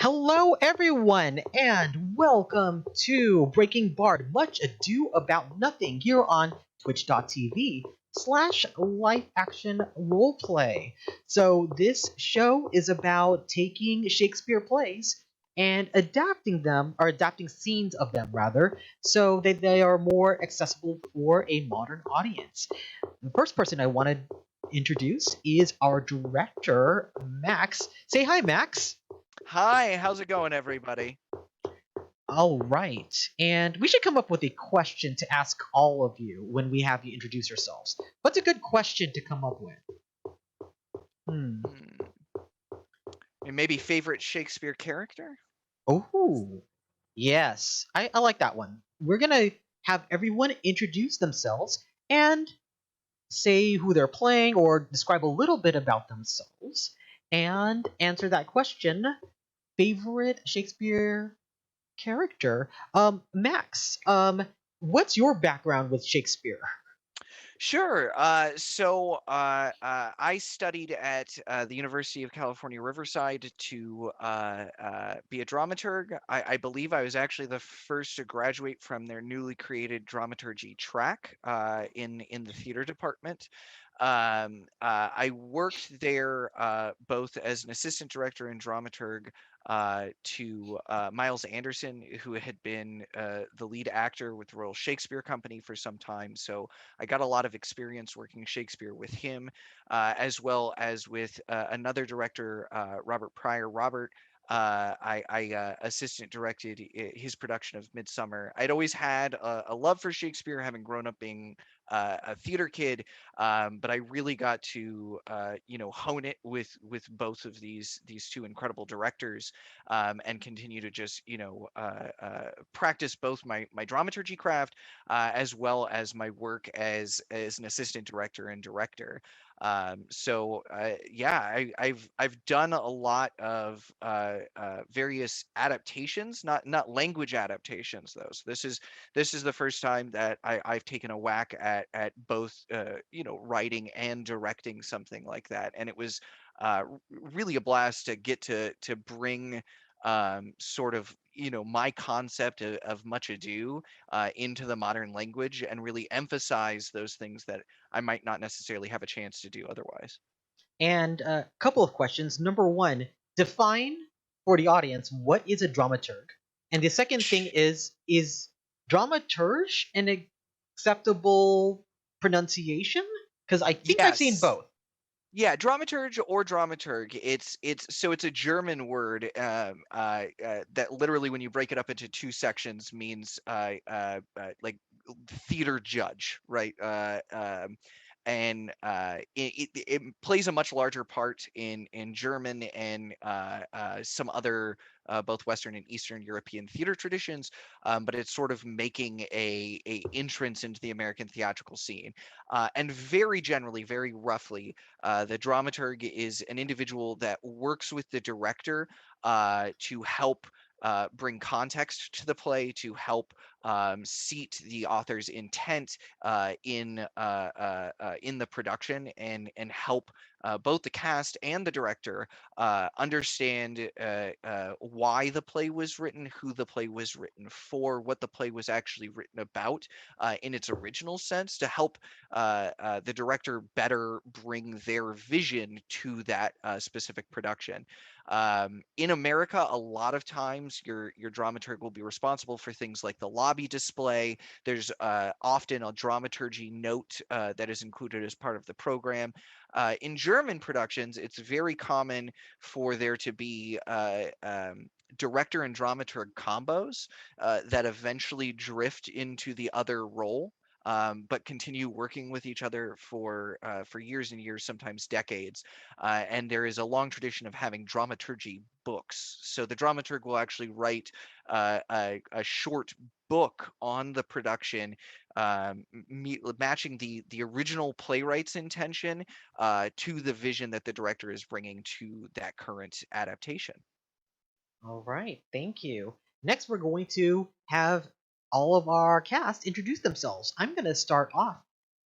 Hello, everyone, and welcome to Breaking Bard Much Ado About Nothing here on twitch.tv live action roleplay. So, this show is about taking Shakespeare plays and adapting them, or adapting scenes of them rather, so that they are more accessible for a modern audience. The first person I want to introduce is our director, Max. Say hi, Max. Hi, how's it going, everybody? All right. And we should come up with a question to ask all of you when we have you introduce yourselves. What's a good question to come up with? Maybe favorite Shakespeare character? Oh, yes. I like that one. We're going to have everyone introduce themselves and say who they're playing or describe a little bit about themselves and answer that question. Favorite Shakespeare character? Max, what's your background with Shakespeare? Sure. I studied at the University of California, Riverside to be a dramaturg. I believe I was actually the first to graduate from their newly created dramaturgy track in the theater department. I worked there both as an assistant director and dramaturg to Miles Anderson, who had been the lead actor with the Royal Shakespeare Company for some time. So I got a lot of experience working Shakespeare with him, as well as with another director, Robert Pryor. Robert, I assistant directed his production of Midsummer. I'd always had a love for Shakespeare, having grown up being a theater kid, but I really got to hone it with both of these two incredible directors, and continue to just practice both my dramaturgy craft as well as my work as an assistant director and director. I've done a lot of various adaptations, not language adaptations though. So this is the first time that I've taken a whack at both writing and directing something like that, and it was really a blast to get to bring sort of my concept of much ado into the modern language and really emphasize those things that I might not necessarily have a chance to do otherwise. And a couple of questions. Number one, define for the audience what is a dramaturg? And the second thing is dramaturge an acceptable pronunciation? Because I think I've seen Yes. both. Yeah, dramaturge or dramaturg. It's a German word that literally, when you break it up into two sections, means like theater judge, right? And it plays a much larger part in German and some other both Western and Eastern European theater traditions, but it's sort of making a entrance into the American theatrical scene. And very generally, very roughly, the dramaturg is an individual that works with the director to help bring context to the play, to help seat the author's intent in the production, and help both the cast and the director understand why the play was written, who the play was written for, what the play was actually written about in its original sense, to help the director better bring their vision to that specific production. In America, a lot of times your dramaturg will be responsible for things like the lobby display. There's often a dramaturgy note that is included as part of the program. In German productions, it's very common for there to be director and dramaturg combos that eventually drift into the other role, but continue working with each other for years and years, sometimes decades. And there is a long tradition of having dramaturgy books. So the dramaturg will actually write a short book on the production, matching the original playwright's intention to the vision that the director is bringing to that current adaptation. All right, thank you. Next, we're going to have all of our cast introduce themselves. I'm going to start off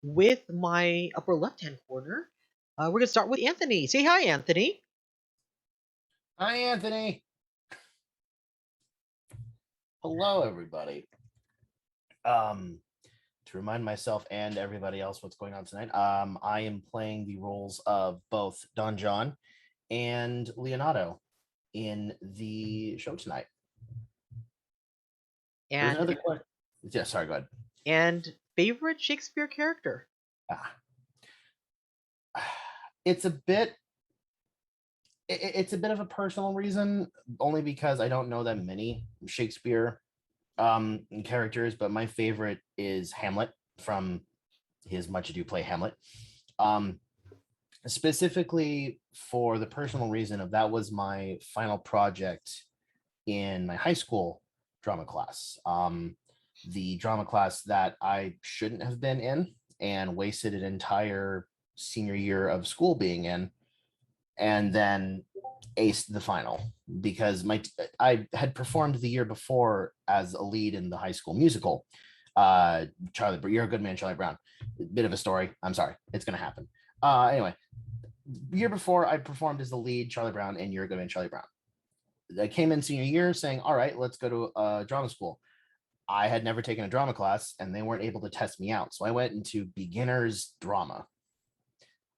with my upper left hand corner. We're going to start with Anthony. Say hi, Anthony. Hi, Anthony. Hello, everybody. To remind myself and everybody else what's going on tonight, I am playing the roles of both Don John and Leonardo in the show tonight. There's And another question. Yeah, sorry, go ahead. and favorite Shakespeare character? Ah. It's a bit of a personal reason, only because I don't know that many Shakespeare characters, but my favorite is Hamlet from his Much Ado Play Hamlet. Specifically for the personal reason of that was my final project in my high school drama class. The drama class that I shouldn't have been in and wasted an entire senior year of school being in, and then aced the final because I had performed the year before as a lead in the high school musical. Charlie, You're a Good Man, Charlie Brown. Bit of a story. I'm sorry, it's gonna happen. Anyway, year before I performed as the lead Charlie Brown in You're a Good Man, Charlie Brown. I came in senior year saying, all right, let's go to a drama school. I had never taken a drama class and they weren't able to test me out. So I went into beginner's drama.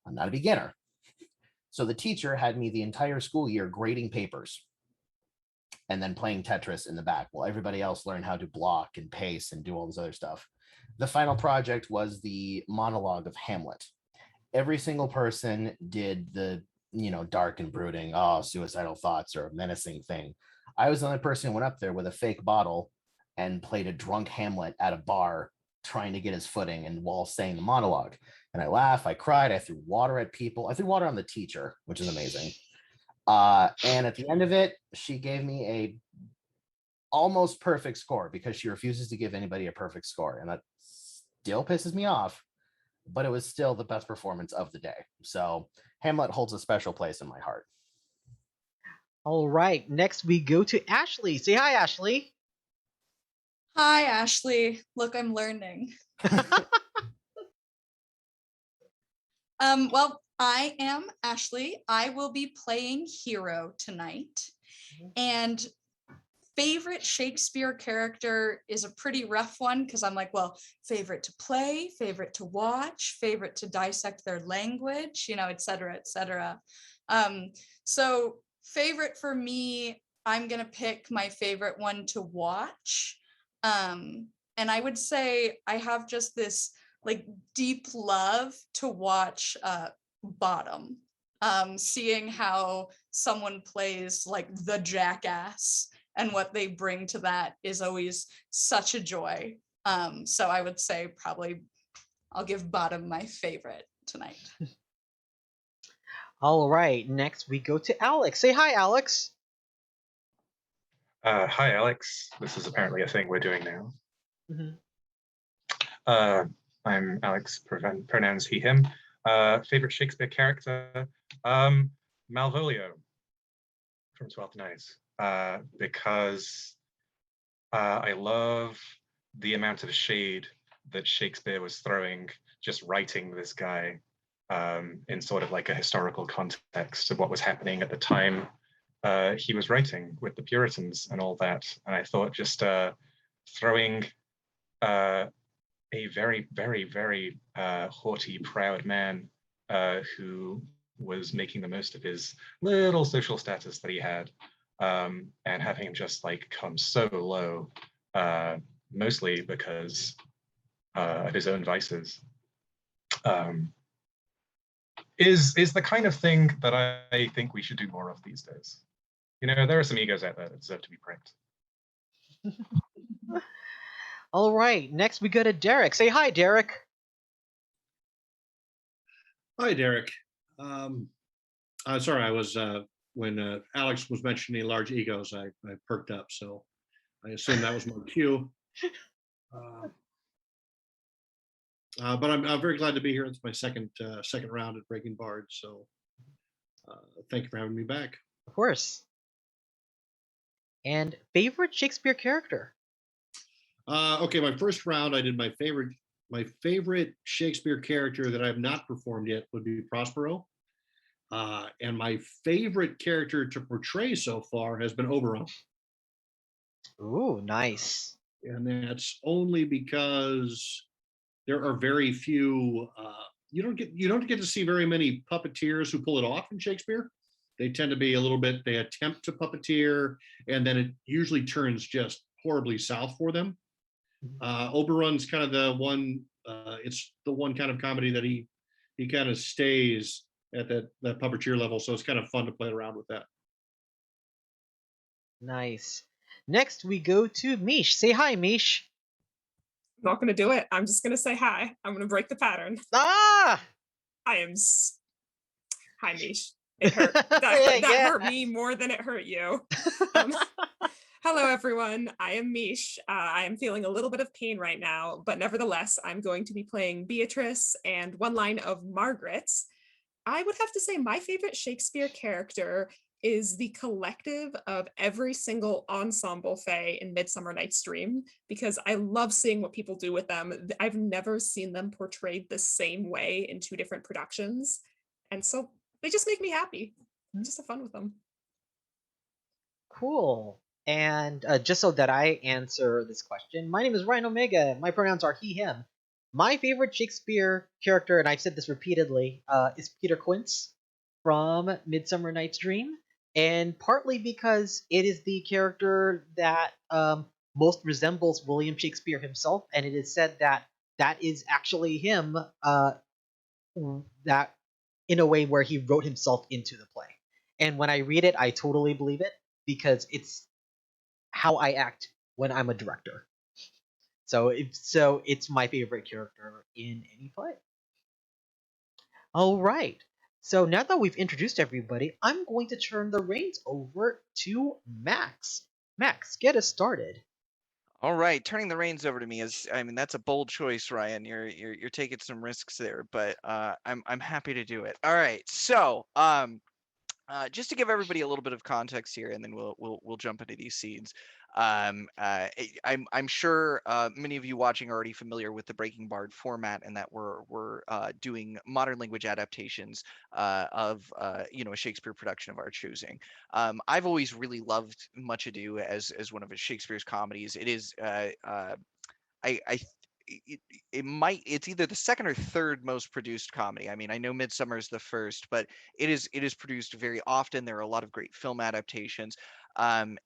I'm not a beginner. So the teacher had me the entire school year grading papers and then playing Tetris in the back while everybody else learned how to block and pace and do all this other stuff. The final project was the monologue of Hamlet. Every single person did the, dark and brooding, suicidal thoughts or a menacing thing. I was the only person who went up there with a fake bottle and played a drunk Hamlet at a bar trying to get his footing and while saying the monologue. And I laughed, I cried, I threw water at people. I threw water on the teacher, which is amazing. And at the end of it, she gave me a almost perfect score because she refuses to give anybody a perfect score. And that still pisses me off, but it was still the best performance of the day. So Hamlet holds a special place in my heart. All right, next we go to Ashley. Say hi, Ashley. Hi, Ashley. Look, I'm learning. Well, I am Ashley. I will be playing Hero tonight. And favorite Shakespeare character is a pretty rough one because I'm like, well, favorite to play, favorite to watch, favorite to dissect their language, et cetera, et cetera. So favorite for me, I'm going to pick my favorite one to watch. And I would say I have just this like deep love to watch Bottom. Seeing how someone plays like the jackass and what they bring to that is always such a joy. So I would say probably I'll give Bottom my favorite tonight. All right, next we go to Alex. Say hi, Alex. Hi, Alex. This is apparently a thing we're doing now. I'm Alex, pronouns he, him. Favorite Shakespeare character? Malvolio from Twelfth Night, because I love the amount of shade that Shakespeare was throwing just writing this guy in sort of like a historical context of what was happening at the time he was writing with the Puritans and all that. And I thought just throwing a very, very, very haughty, proud man who was making the most of his little social status that he had, and having him just like come so low, mostly because of his own vices, is the kind of thing that I think we should do more of these days. There are some egos out there that deserve to be pricked. All right, next we go to Derek. Say hi, Derek. Hi, Derek. Sorry, I was when Alex was mentioning large egos, I perked up, so I assume that was my cue. But I'm very glad to be here. It's my second round at Breaking Bard, so thank you for having me back. Of course. And favorite Shakespeare character? Okay, my first round, I did my favorite Shakespeare character that I have not performed yet would be Prospero. And my favorite character to portray so far has been Oberon. Ooh, nice. And that's only because there are very few. You don't get to see very many puppeteers who pull it off in Shakespeare. They tend to be a little bit. They attempt to puppeteer, and then it usually turns just horribly south for them. Oberon's kind of the one. It's the one kind of comedy that he kind of stays at that puppeteer level. So it's kind of fun to play around with that. Nice. Next, we go to Meesh. Say hi, Meesh. Not going to do it. I'm just going to say hi. I'm going to break the pattern. Ah! I am. Hi, Meesh. It hurt. That hurt me more than it hurt you. Hello, everyone. I am Meesh. I am feeling a little bit of pain right now, but nevertheless, I'm going to be playing Beatrice and one line of Margaret. I would have to say my favorite Shakespeare character is the collective of every single ensemble fae in Midsummer Night's Dream, because I love seeing what people do with them. I've never seen them portrayed the same way in two different productions. And so they just make me happy. Just have fun with them. Cool. And just so that I answer this question, my name is Ryan Omega. My pronouns are he, him. My favorite Shakespeare character, and I've said this repeatedly, is Peter Quince from Midsummer Night's Dream. And partly because it is the character that most resembles William Shakespeare himself, and it is said that that is actually him, that in a way where he wrote himself into the play. And when I read it, I totally believe it because it's how I act when I'm a director. So it's my favorite character in any play. All right. So now that we've introduced everybody, I'm going to turn the reins over to Max. Max, get us started. All right, turning the reins over to me that's a bold choice, Ryan. You're taking some risks there, but I'm happy to do it. All right, so just to give everybody a little bit of context here, and then we'll jump into these scenes. I'm sure many of you watching are already familiar with the Breaking Bard format, and that we're doing modern language adaptations of a Shakespeare production of our choosing. I've always really loved Much Ado as one of Shakespeare's comedies. It is I it's either the second or third most produced comedy. I mean, I know Midsummer is the first, but it is produced very often. There are a lot of great film adaptations. But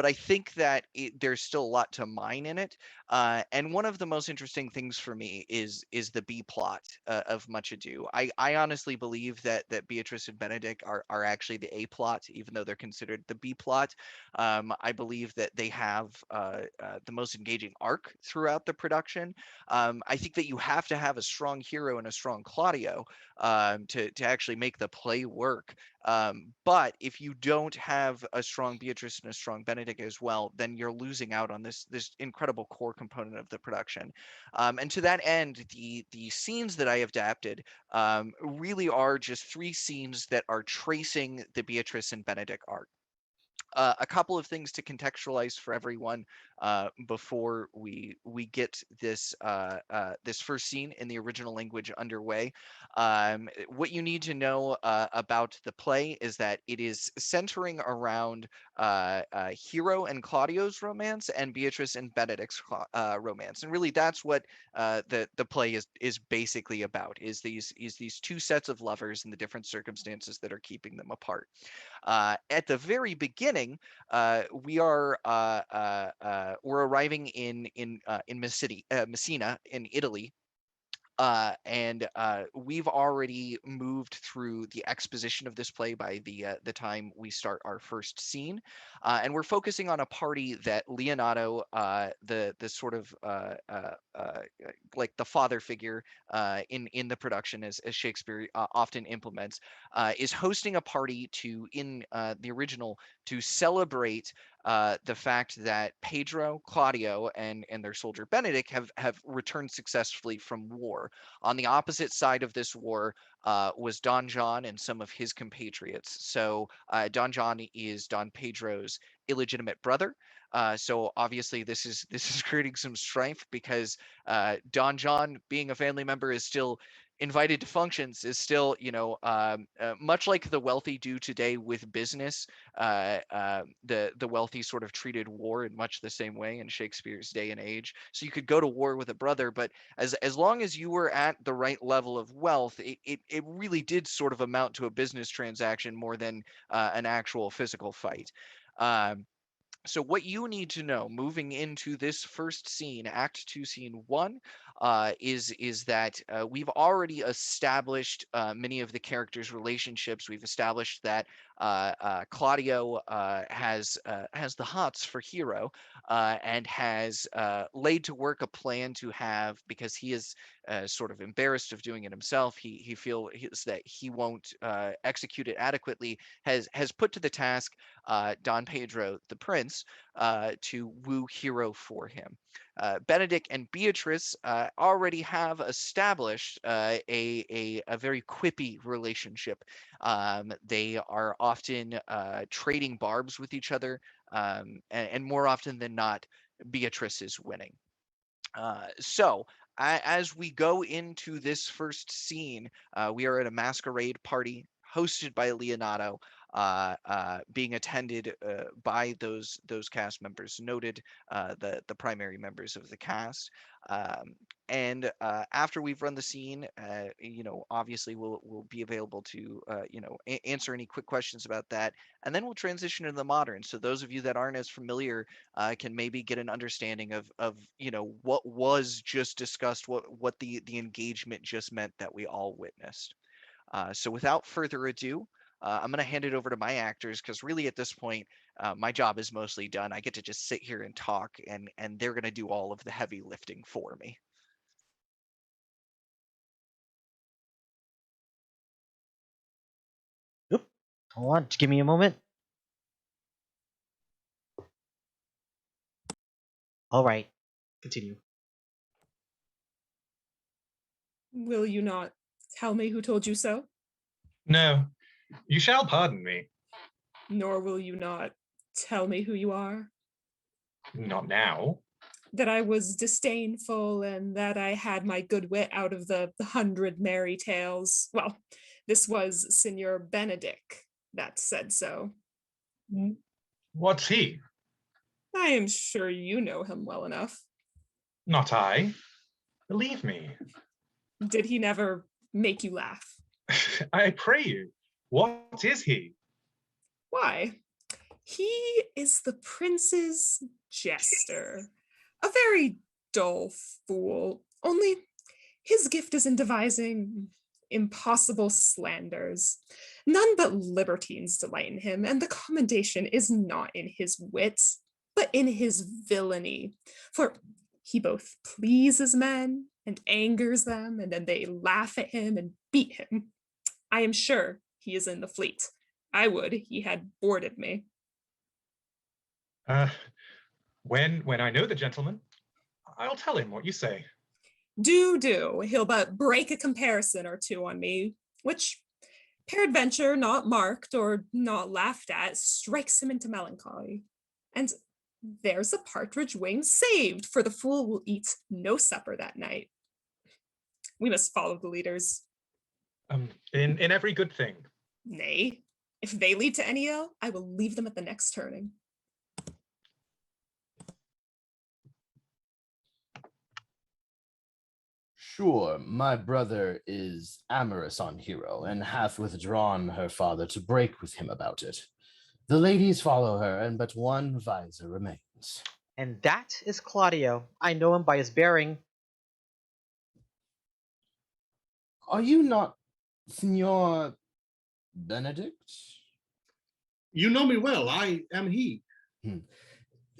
I think that there's still a lot to mine in it. And one of the most interesting things for me is the B plot of Much Ado. I honestly believe that Beatrice and Benedict are actually the A plot, even though they're considered the B plot. I believe that they have the most engaging arc throughout the production. I think that you have to have a strong hero and a strong Claudio to actually make the play work. But if you don't have a strong Beatrice and a strong Benedict as well, then you're losing out on this incredible core component of the production. And to that end, the scenes that I have adapted really are just 3 scenes that are tracing the Beatrice and Benedict arc. A couple of things to contextualize for everyone before we get this this first scene in the original language underway. What you need to know about the play is that it is centering around Hero and Claudio's romance and Beatrice and Benedict's romance, and really that's what the play is basically about. Is these 2 sets of lovers and the different circumstances that are keeping them apart. At the very beginning, we're arriving in Messina in Italy. And we've already moved through the exposition of this play by the time we start our first scene, and we're focusing on a party that Leonardo, the sort of like the father figure in the production, as Shakespeare often implements, is hosting a party in the original to celebrate the fact that Pedro, Claudio, and their soldier Benedict have returned successfully from war. On the opposite side of this war was Don John and some of his compatriots. So Don John is Don Pedro's illegitimate brother. So obviously this is creating some strife because Don John, being a family member, is still invited to functions is still, much like the wealthy do today with business. The wealthy sort of treated war in much the same way in Shakespeare's day and age. So you could go to war with a brother, but as long as you were at the right level of wealth, it really did sort of amount to a business transaction more than an actual physical fight. So what you need to know moving into this first scene, Act 2, Scene 1, is that we've already established many of the characters' relationships. We've established that Claudio has the hots for Hero, and has laid to work a plan to have, because he is sort of embarrassed of doing it himself. He feels that he won't execute it adequately. Has put to the task Don Pedro, the prince, to woo Hero for him. Benedict and Beatrice already have established a very quippy relationship. They are often trading barbs with each other, and more often than not, Beatrice is winning. So as we go into this first scene, we are at a masquerade party hosted by Leonardo, being attended by those cast members noted, the primary members of the cast. And after we've run the scene, obviously we'll be available to answer any quick questions about that, and then we'll transition into the modern. So those of you that aren't as familiar can maybe get an understanding of what was just discussed, what the engagement just meant that we all witnessed. So without further ado, I'm going to hand it over to my actors, because really at this point, my job is mostly done. I get to just sit here and talk, and they're going to do all of the heavy lifting for me. Oop, hold on, just give me a moment. All right, continue. Will you not tell me who told you so? No, you shall pardon me. Nor will you not tell me who you are? Not now. That I was disdainful and that I had my good wit out of the 100 merry tales. Well, this was Signor Benedict that said so. What's he? I am sure you know him well enough. Not I. Believe me. Did he never make you laugh? I pray you, what is he? Why, he is the prince's jester. A very dull fool, only his gift is in devising impossible slanders. None but libertines delight in him, and the commendation is not in his wit, but in his villainy. For he both pleases men and angers them, and then they laugh at him and beat him. I am sure he is in the fleet. I would he had boarded me. When I know the gentleman, I'll tell him what you say. Do. He'll but break a comparison or two on me, which, peradventure, not marked or not laughed at, strikes him into melancholy. And there's a partridge wing saved, for the fool will eat no supper that night. We must follow the leaders. In every good thing. Nay, if they lead to any ill, I will leave them at the next turning. Sure, my brother is amorous on Hero, and hath withdrawn her father to break with him about it. The ladies follow her, and but one visor remains. And that is Claudio. I know him by his bearing. Are you not Signor Benedict? You know me well. I am he.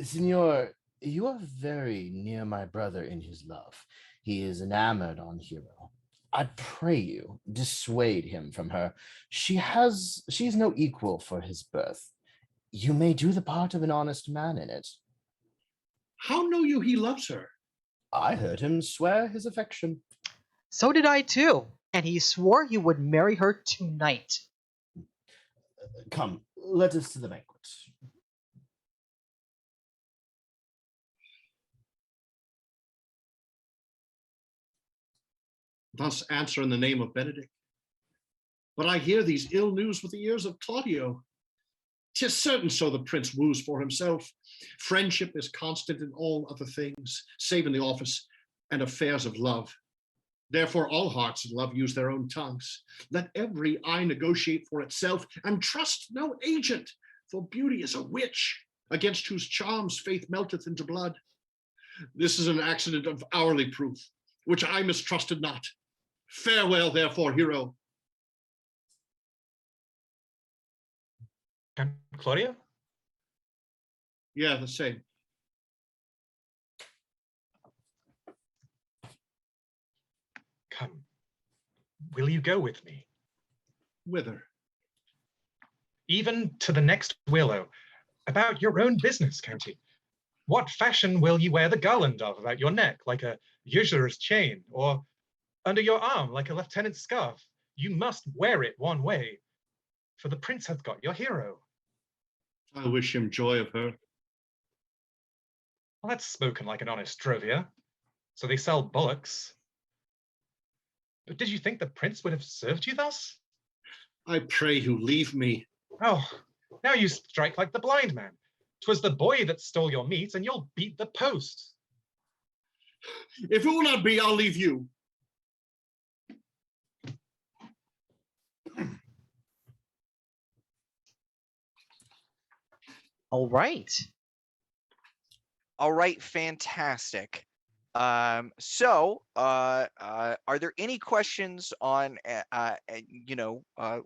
Signor, you are very near my brother in his love. He is enamored on Hero. I pray you, dissuade him from her. She is no equal for his birth. You may do the part of an honest man in it. How know you he loves her? I heard him swear his affection. So did I too, and he swore he would marry her tonight. Come, let us to the banquet. thus answer in the name of Benedict. But I hear these ill news with the ears of Claudio. 'Tis certain so the prince woos for himself. Friendship is constant in all other things, save in the office and affairs of love. Therefore all hearts in love use their own tongues. Let every eye negotiate for itself, and trust no agent, for beauty is a witch, against whose charms faith melteth into blood. This is an accident of hourly proof, which I mistrusted not. Farewell, therefore, hero. And Claudia? Yeah, the same. Come. Will you go with me? Whither? Even to the next willow. About your own business, County. What fashion will you wear the garland of about your neck, like a usurer's chain, or under your arm, like a lieutenant's scarf? You must wear it one way, for the prince hath got your hero. I wish him joy of her. Well, that's spoken like an honest drovier. So they sell bullocks. But did you think the prince would have served you thus? I pray you leave me. Oh, now you strike like the blind man. 'Twas the boy that stole your meat, and you'll beat the post. If it will not be, I'll leave you. All right. All right, fantastic. Are there any questions on,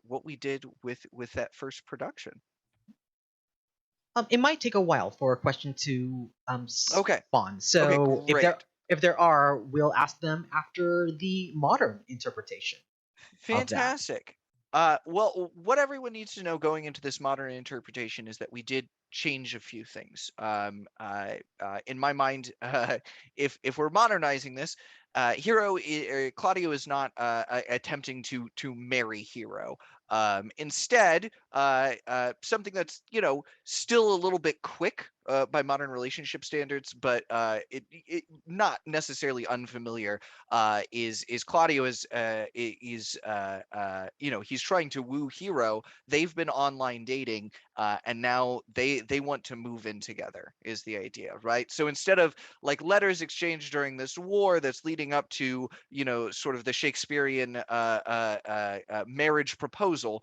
what we did with that first production? It might take a while for a question to Okay. spawn. So Okay, great. if there are, we'll ask them after the modern interpretation. Fantastic. Well, what everyone needs to know going into this modern interpretation is that we did change a few things. In my mind, if we're modernizing this, Claudio is not attempting to marry Hero. Instead, something that's still a little bit quick by modern relationship standards, but it not necessarily unfamiliar. Is Claudio is he's trying to woo Hero. They've been online dating, and now they want to move in together. Is the idea, right? So instead of like letters exchanged during this war that's leading up to sort of the Shakespearean marriage proposal,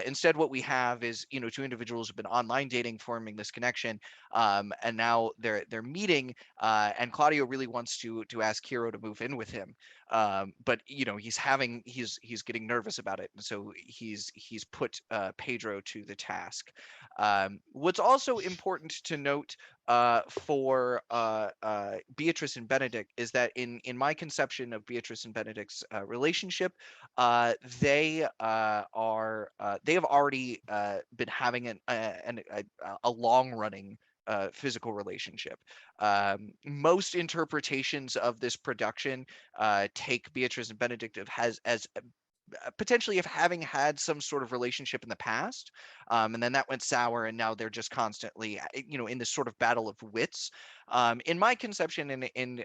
instead what we have is two individuals who've been online dating, forming this connection, and now they're meeting, and Claudio really wants to ask Hero to move in with him, but he's getting nervous about it, and so he's put Pedro to the task. What's also important to note for Beatrice and Benedict is that in my conception of Beatrice and Benedict's relationship, they have already been having a long running physical relationship. Most interpretations of this production take Beatrice and Benedict as potentially of having had some sort of relationship in the past, and then that went sour, and now they're just constantly in this sort of battle of wits. In my conception, and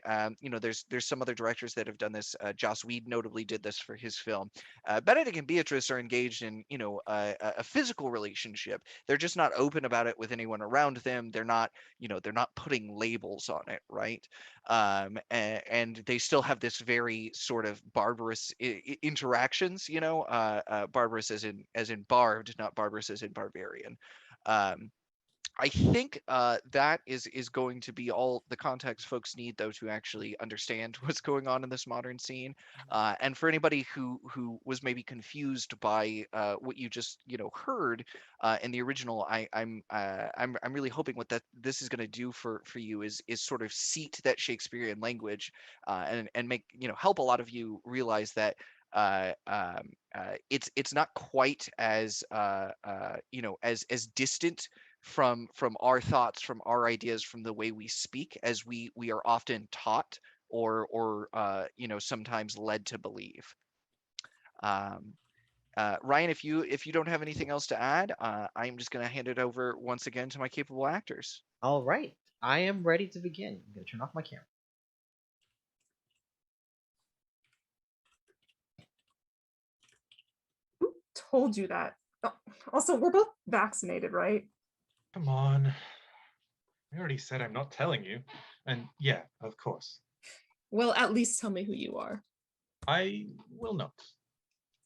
there's some other directors that have done this. Joss Whedon notably did this for his film. Benedict and Beatrice are engaged in a physical relationship. They're just not open about it with anyone around them. They're not putting labels on it, right? And they still have this very sort of barbarous interactions, barbarous as in barbed, not barbarous as in barbarian. I think that is going to be all the context folks need, though, to actually understand what's going on in this modern scene. And for anybody who was maybe confused by what you just heard in the original, I'm really hoping what this is going to do for you is sort of seat that Shakespearean language, and make help a lot of you realize that it's not quite as as distant from our thoughts, from our ideas, from the way we speak, as we are often taught or sometimes led to believe. Ryan, if you don't have anything else to add, I'm just going to hand it over once again to my capable actors. All right, I am ready to begin. I'm going to turn off my camera. told you that. Oh, also, we're both vaccinated, right? Come on. I already said I'm not telling you. And yeah, of course. Well, at least tell me who you are. I will not.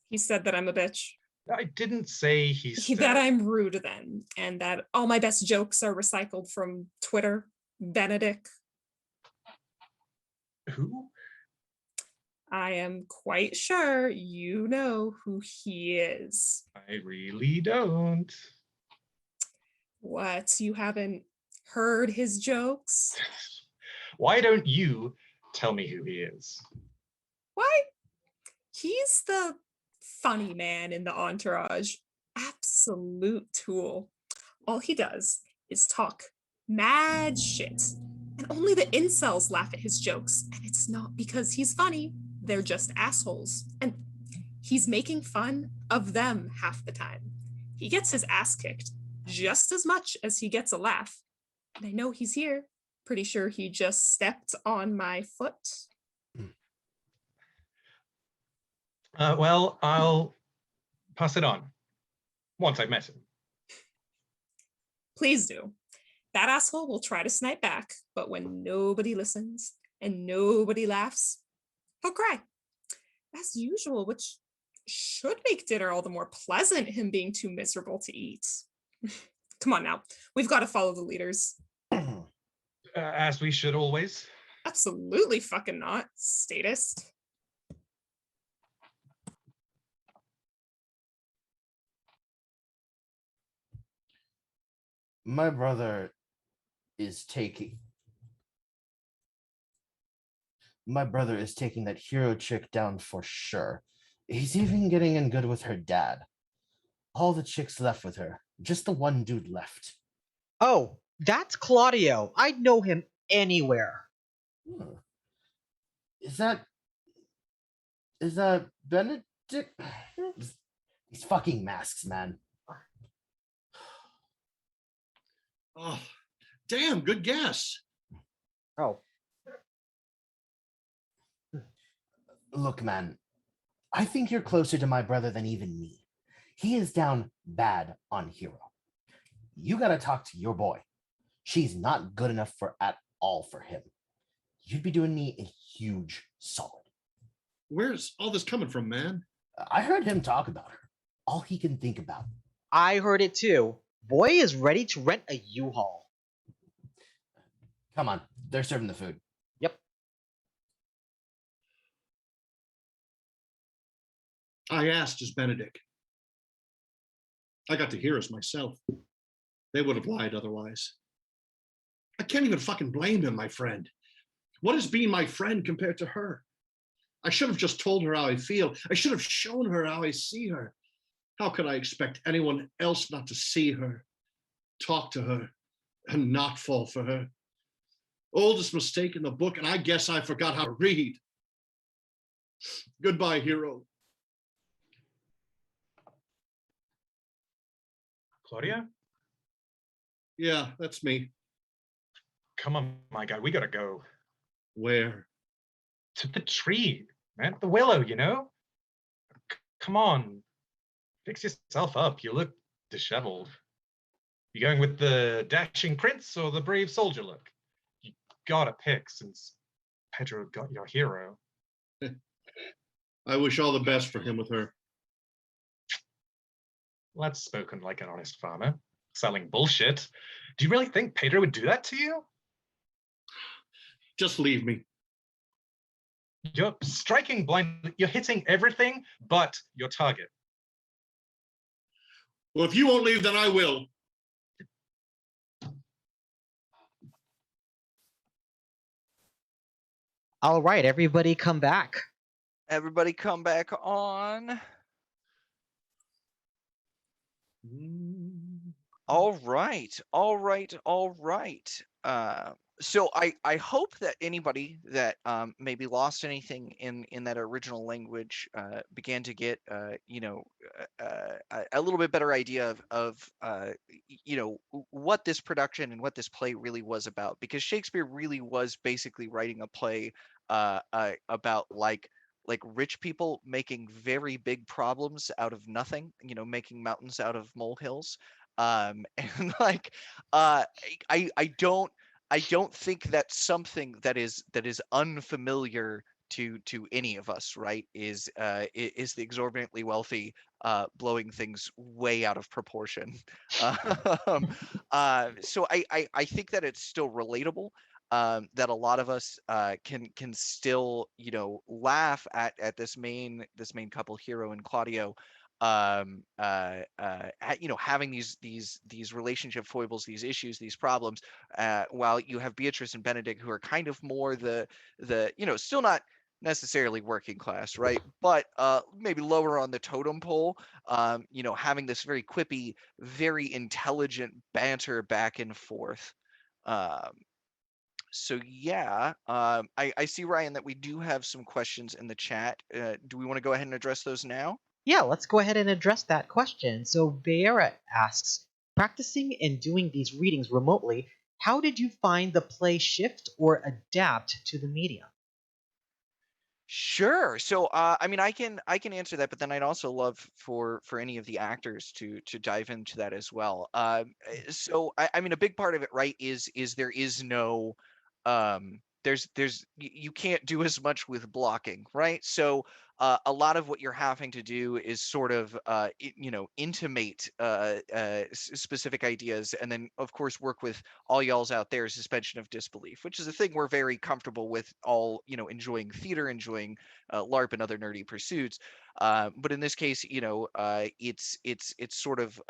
He said that I'm a bitch. I didn't say he said. That I'm rude then, and that all my best jokes are recycled from Twitter. Benedict. Who? I am quite sure you know who he is. I really don't. What? You haven't heard his jokes? Why don't you tell me who he is? Why? He's the funny man in the entourage. Absolute tool. All he does is talk mad shit. And only the incels laugh at his jokes. And it's not because he's funny. They're just assholes. And he's making fun of them half the time. He gets his ass kicked just as much as he gets a laugh. And I know he's here. Pretty sure he just stepped on my foot. Well, I'll pass it on once I've met him. Please do. That asshole will try to snipe back, but when nobody listens and nobody laughs, he'll cry. As usual, which should make dinner all the more pleasant, him being too miserable to eat. Come on now, we've got to follow the leaders. As we should always. Absolutely fucking not, statist. My brother is taking that hero chick down for sure. He's even getting in good with her dad. All the chicks left with her. Just the one dude left. Oh, that's Claudio. I'd know him anywhere. Is that Benedict? These fucking masks, man. Oh, damn, good guess. Oh. Look, man, I think you're closer to my brother than even me. He is down bad on Hero. You gotta talk to your boy. She's not good enough at all for him. You'd be doing me a huge solid. Where's all this coming from, man? I heard him talk about her. All he can think about. I heard it too. Boy is ready to rent a U-Haul. Come on, they're serving the food. Yep. I asked as Benedict. I got to hear us myself. They would have lied otherwise. I can't even fucking blame him, my friend. What is being my friend compared to her? I should have just told her how I feel. I should have shown her how I see her. How could I expect anyone else not to see her, talk to her, and not fall for her? Oldest mistake in the book, and I guess I forgot how to read. Goodbye, Hero. Claudia? Yeah, that's me. Come on, my guy, we gotta go. Where? To the tree, man. The willow, you know? Come on. Fix yourself up. You look disheveled. You going with the dashing prince or the brave soldier look? You gotta pick since Pedro got your hero. I wish all the best for him with her. Well, that's spoken like an honest farmer. Selling bullshit. Do you really think Pedro would do that to you? Just leave me. You're striking blind. You're hitting everything but your target. Well, if you won't leave, then I will. All right, everybody come back. Everybody come back on. All right. So I hope that anybody that maybe lost anything in that original language began to get a little bit better idea of what this production and what this play really was about, because Shakespeare really was basically writing a play about like like rich people making very big problems out of nothing, making mountains out of molehills. And like I don't think that's something that is unfamiliar to any of us, right? Is the exorbitantly wealthy blowing things way out of proportion. Um, so I think that it's still relatable. That a lot of us can still laugh at this main couple, Hero and Claudio, having these relationship foibles, these issues, these problems, while you have Beatrice and Benedict, who are kind of more the still not necessarily working class, right? But maybe lower on the totem pole, having this very quippy, very intelligent banter back and forth. Um, so yeah, I see, Ryan, that we do have some questions in the chat. Do we want to go ahead and address those now? Yeah, let's go ahead and address that question. So Vera asks, practicing and doing these readings remotely, how did you find the play shift or adapt to the medium? Sure. So, I mean, I can answer that, but then I'd also love for any of the actors to dive into that as well. So, I mean, a big part of it, right, is there is no, you can't do as much with blocking, right? So, a lot of what you're having to do is sort of, intimate specific ideas, and then of course work with all y'all's out there suspension of disbelief, which is a thing we're very comfortable with, all enjoying theater, enjoying LARP and other nerdy pursuits. But in this case, it's sort of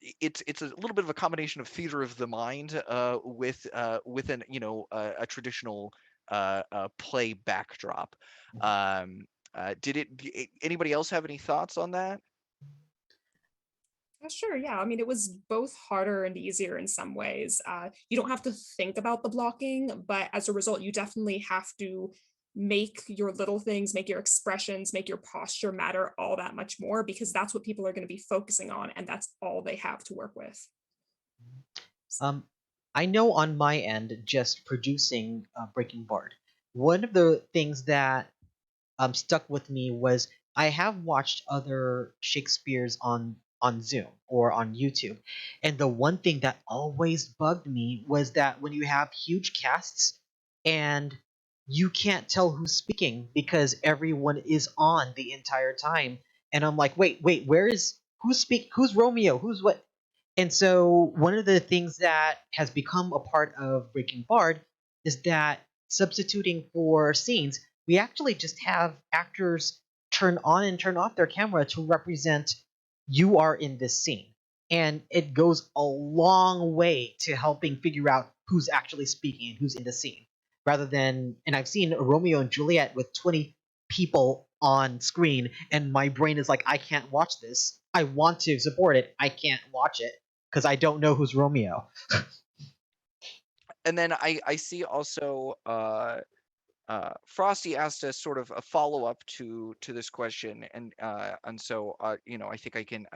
it's a little bit of a combination of theater of the mind with a traditional play backdrop. Anybody else have any thoughts on that? Sure, yeah. I mean, it was both harder and easier in some ways. You don't have to think about the blocking, but as a result, you definitely have to make your little things, make your expressions, make your posture matter all that much more, because that's what people are going to be focusing on, and that's all they have to work with. Um, I know on my end, just producing Breaking Bard, one of the things that stuck with me was I have watched other Shakespeare's on Zoom or on YouTube, and the one thing that always bugged me was that when you have huge casts and you can't tell who's speaking because everyone is on the entire time, and I'm like, wait, who's Romeo, who's what? And so one of the things that has become a part of Breaking Bard is that substituting for scenes, we actually just have actors turn on and turn off their camera to represent you are in this scene. And it goes a long way to helping figure out who's actually speaking and who's in the scene. Rather than, and I've seen Romeo and Juliet with 20 people on screen, and my brain is like, I can't watch this. I want to support it. I can't watch it because I don't know who's Romeo. And then I see also Frosty asked us sort of a follow up to this question, and so I think I can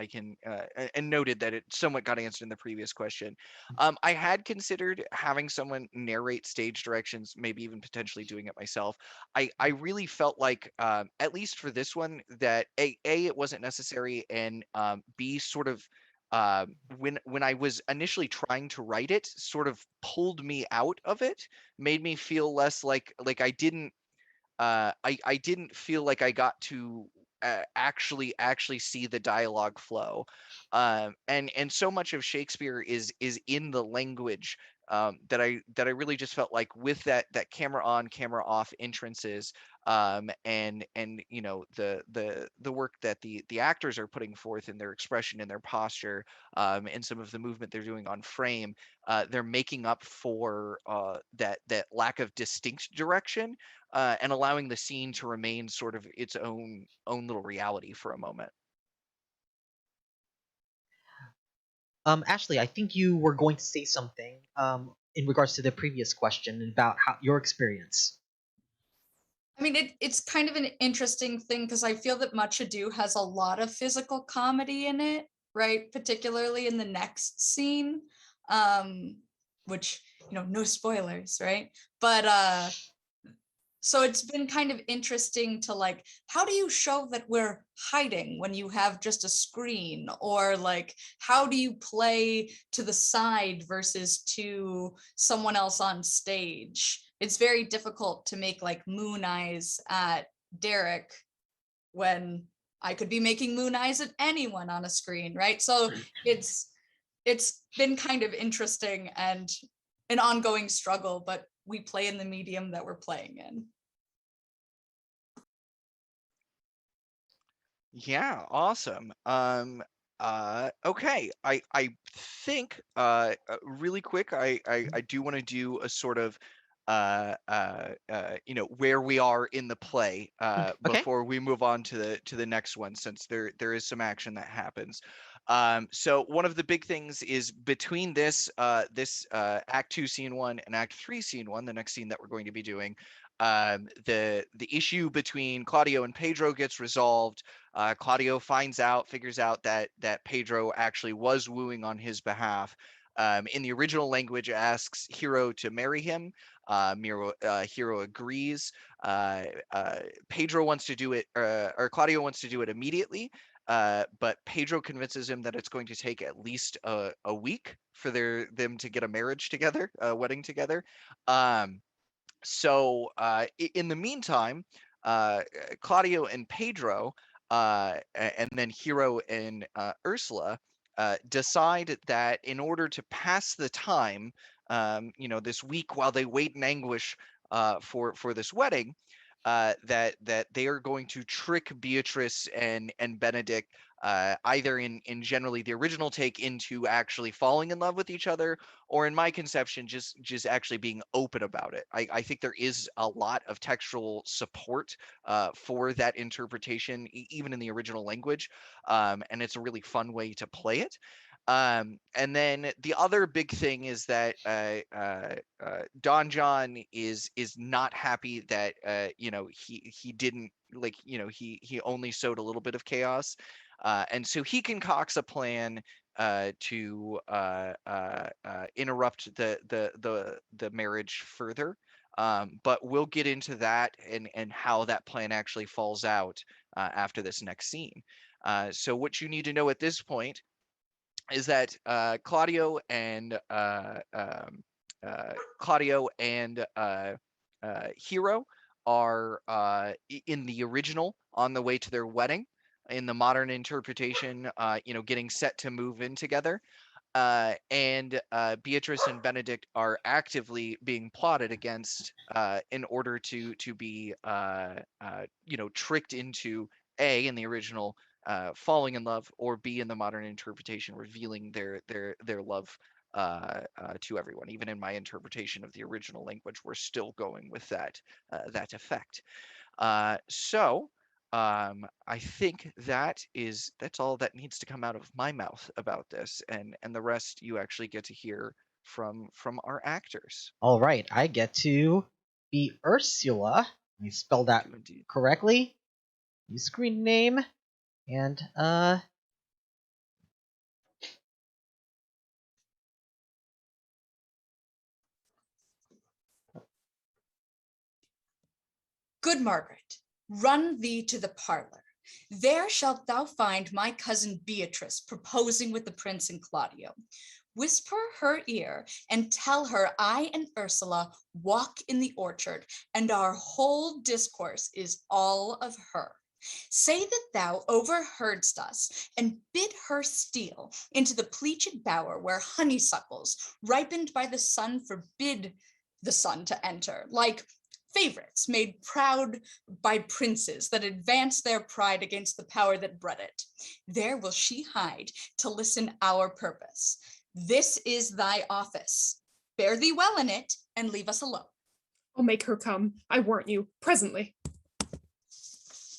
and noted that it somewhat got answered in the previous question. I had considered having someone narrate stage directions, maybe even potentially doing it myself. I really felt like, at least for this one, that a it wasn't necessary, and b, sort of when I was initially trying to write it, sort of pulled me out of it, made me feel less like I didn't feel like I got to actually see the dialogue flow. And so much of Shakespeare is in the language, that I really just felt like with that camera on, camera off entrances, and the work that the actors are putting forth in their expression and their posture, and some of the movement they're doing on frame, they're making up for that lack of distinct direction, and allowing the scene to remain sort of its own little reality for a moment. Ashley, I think you were going to say something in regards to the previous question about how your experience. I mean, it's kind of an interesting thing because I feel that Much Ado has a lot of physical comedy in it, right? Particularly in the next scene, which, no spoilers, right? But So it's been kind of interesting to like, how do you show that we're hiding when you have just a screen? Or like, how do you play to the side versus to someone else on stage? It's very difficult to make like moon eyes at Derek when I could be making moon eyes at anyone on a screen, right? So it's been kind of interesting and an ongoing struggle, but we play in the medium that we're playing in. Yeah, awesome. Okay, I think really quick, I do want to do a sort of where we are in the play Okay. before we move on to the next one, since there is some action that happens. So one of the big things is between this Act 2 Scene 1 and Act 3 Scene 1, the next scene that we're going to be doing, the issue between Claudio and Pedro gets resolved. Claudio figures out that Pedro actually was wooing on his behalf. In the original language, asks Hero to marry him. Hero agrees. Pedro wants to do it, or Claudio wants to do it immediately. But Pedro convinces him that it's going to take at least a week for them to get a marriage together, a wedding together. So in the meantime, Claudio and Pedro, and then Hero and Ursula, decide that in order to pass the time, this week while they wait in anguish for this wedding, that they are going to trick Beatrice and Benedict, either in generally the original take, into actually falling in love with each other, or in my conception, just actually being open about it. I think there is a lot of textual support for that interpretation, even in the original language, and it's a really fun way to play it. And then the other big thing is that Don John is not happy that he didn't, like, he only sowed a little bit of chaos, and so he concocts a plan to interrupt the marriage further. But we'll get into that and how that plan actually falls out after this next scene. So what you need to know at this point is that Claudio and Hero are in the original on the way to their wedding. In the modern interpretation, getting set to move in together. And Beatrice and Benedict are actively being plotted against in order to be tricked into A, in the original, falling in love, or B, in the modern interpretation, revealing their love to everyone. Even in my interpretation of the original language, we're still going with that effect. So I think that's all that needs to come out of my mouth about this, and the rest you actually get to hear from our actors. All right, I get to be Ursula. Let me spell that Do indeed. correctly. Use screen name and Good Margaret, run thee to the parlor. There shalt thou find my cousin Beatrice proposing with the prince and Claudio. Whisper her ear and tell her I and Ursula walk in the orchard, and our whole discourse is all of her. Say that thou overheardst us, and bid her steal into the pleached bower where honeysuckles, ripened by the sun, forbid the sun to enter, like favorites made proud by princes that advance their pride against the power that bred it. There will she hide to listen our purpose. This is thy office. Bear thee well in it, and leave us alone. I'll make her come. I warrant you, presently.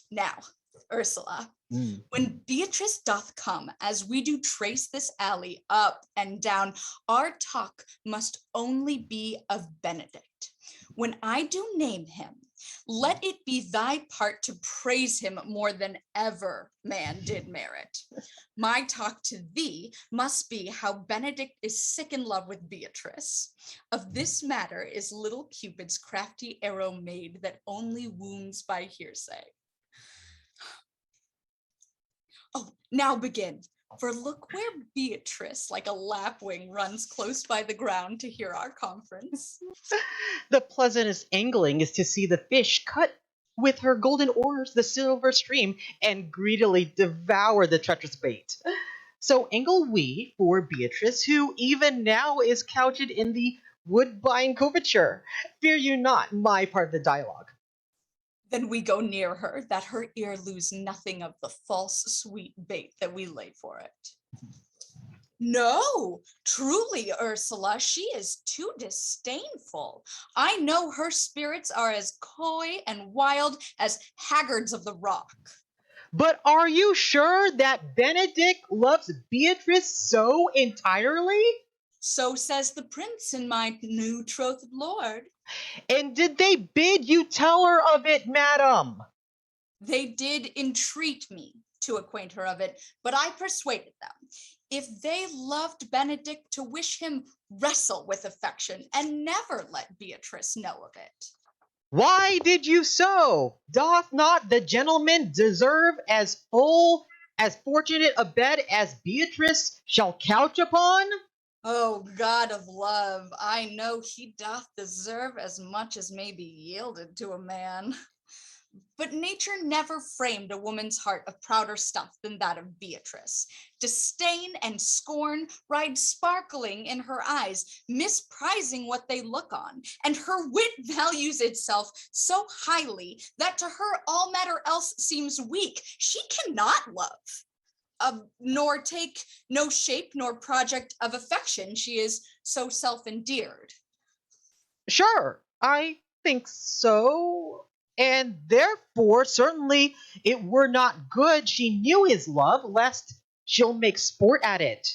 Now, Ursula, when Beatrice doth come, as we do trace this alley up and down, our talk must only be of Benedict. When I do name him, Let it be thy part to praise him more than ever man did merit. My talk to thee must be how Benedict is sick in love with Beatrice. Of this matter is little Cupid's crafty arrow made that only wounds by hearsay. Oh, now begin. For look where Beatrice, like a lapwing, runs close by the ground to hear our conference. The pleasantest angling is to see the fish cut with her golden oars the silver stream and greedily devour the treacherous bait. So angle we for Beatrice, who even now is couched in the woodbine coverture. Fear you not my part of the dialogue. Then we go near her, that her ear lose nothing of the false sweet bait that we laid for it. No, truly, Ursula, she is too disdainful. I know her spirits are as coy and wild as haggards of the rock. But are you sure that Benedict loves Beatrice so entirely? So says the prince and my new betrothed lord. And did they bid you tell her of it, madam? They did entreat me to acquaint her of it, but I persuaded them. If they loved Benedict, to wish him wrestle with affection and never let Beatrice know of it. Why did you so? Doth not the gentleman deserve as full, as fortunate a bed as Beatrice shall couch upon? Oh, God of love, I know he doth deserve as much as may be yielded to a man. But nature never framed a woman's heart of prouder stuff than that of Beatrice. Disdain and scorn ride sparkling in her eyes, misprizing what they look on, and her wit values itself so highly that to her all matter else seems weak. She cannot love. Nor take no shape nor project of affection. She is so self-endeared. Sure, I think so. And therefore, certainly, it were not good she knew his love, lest she'll make sport at it.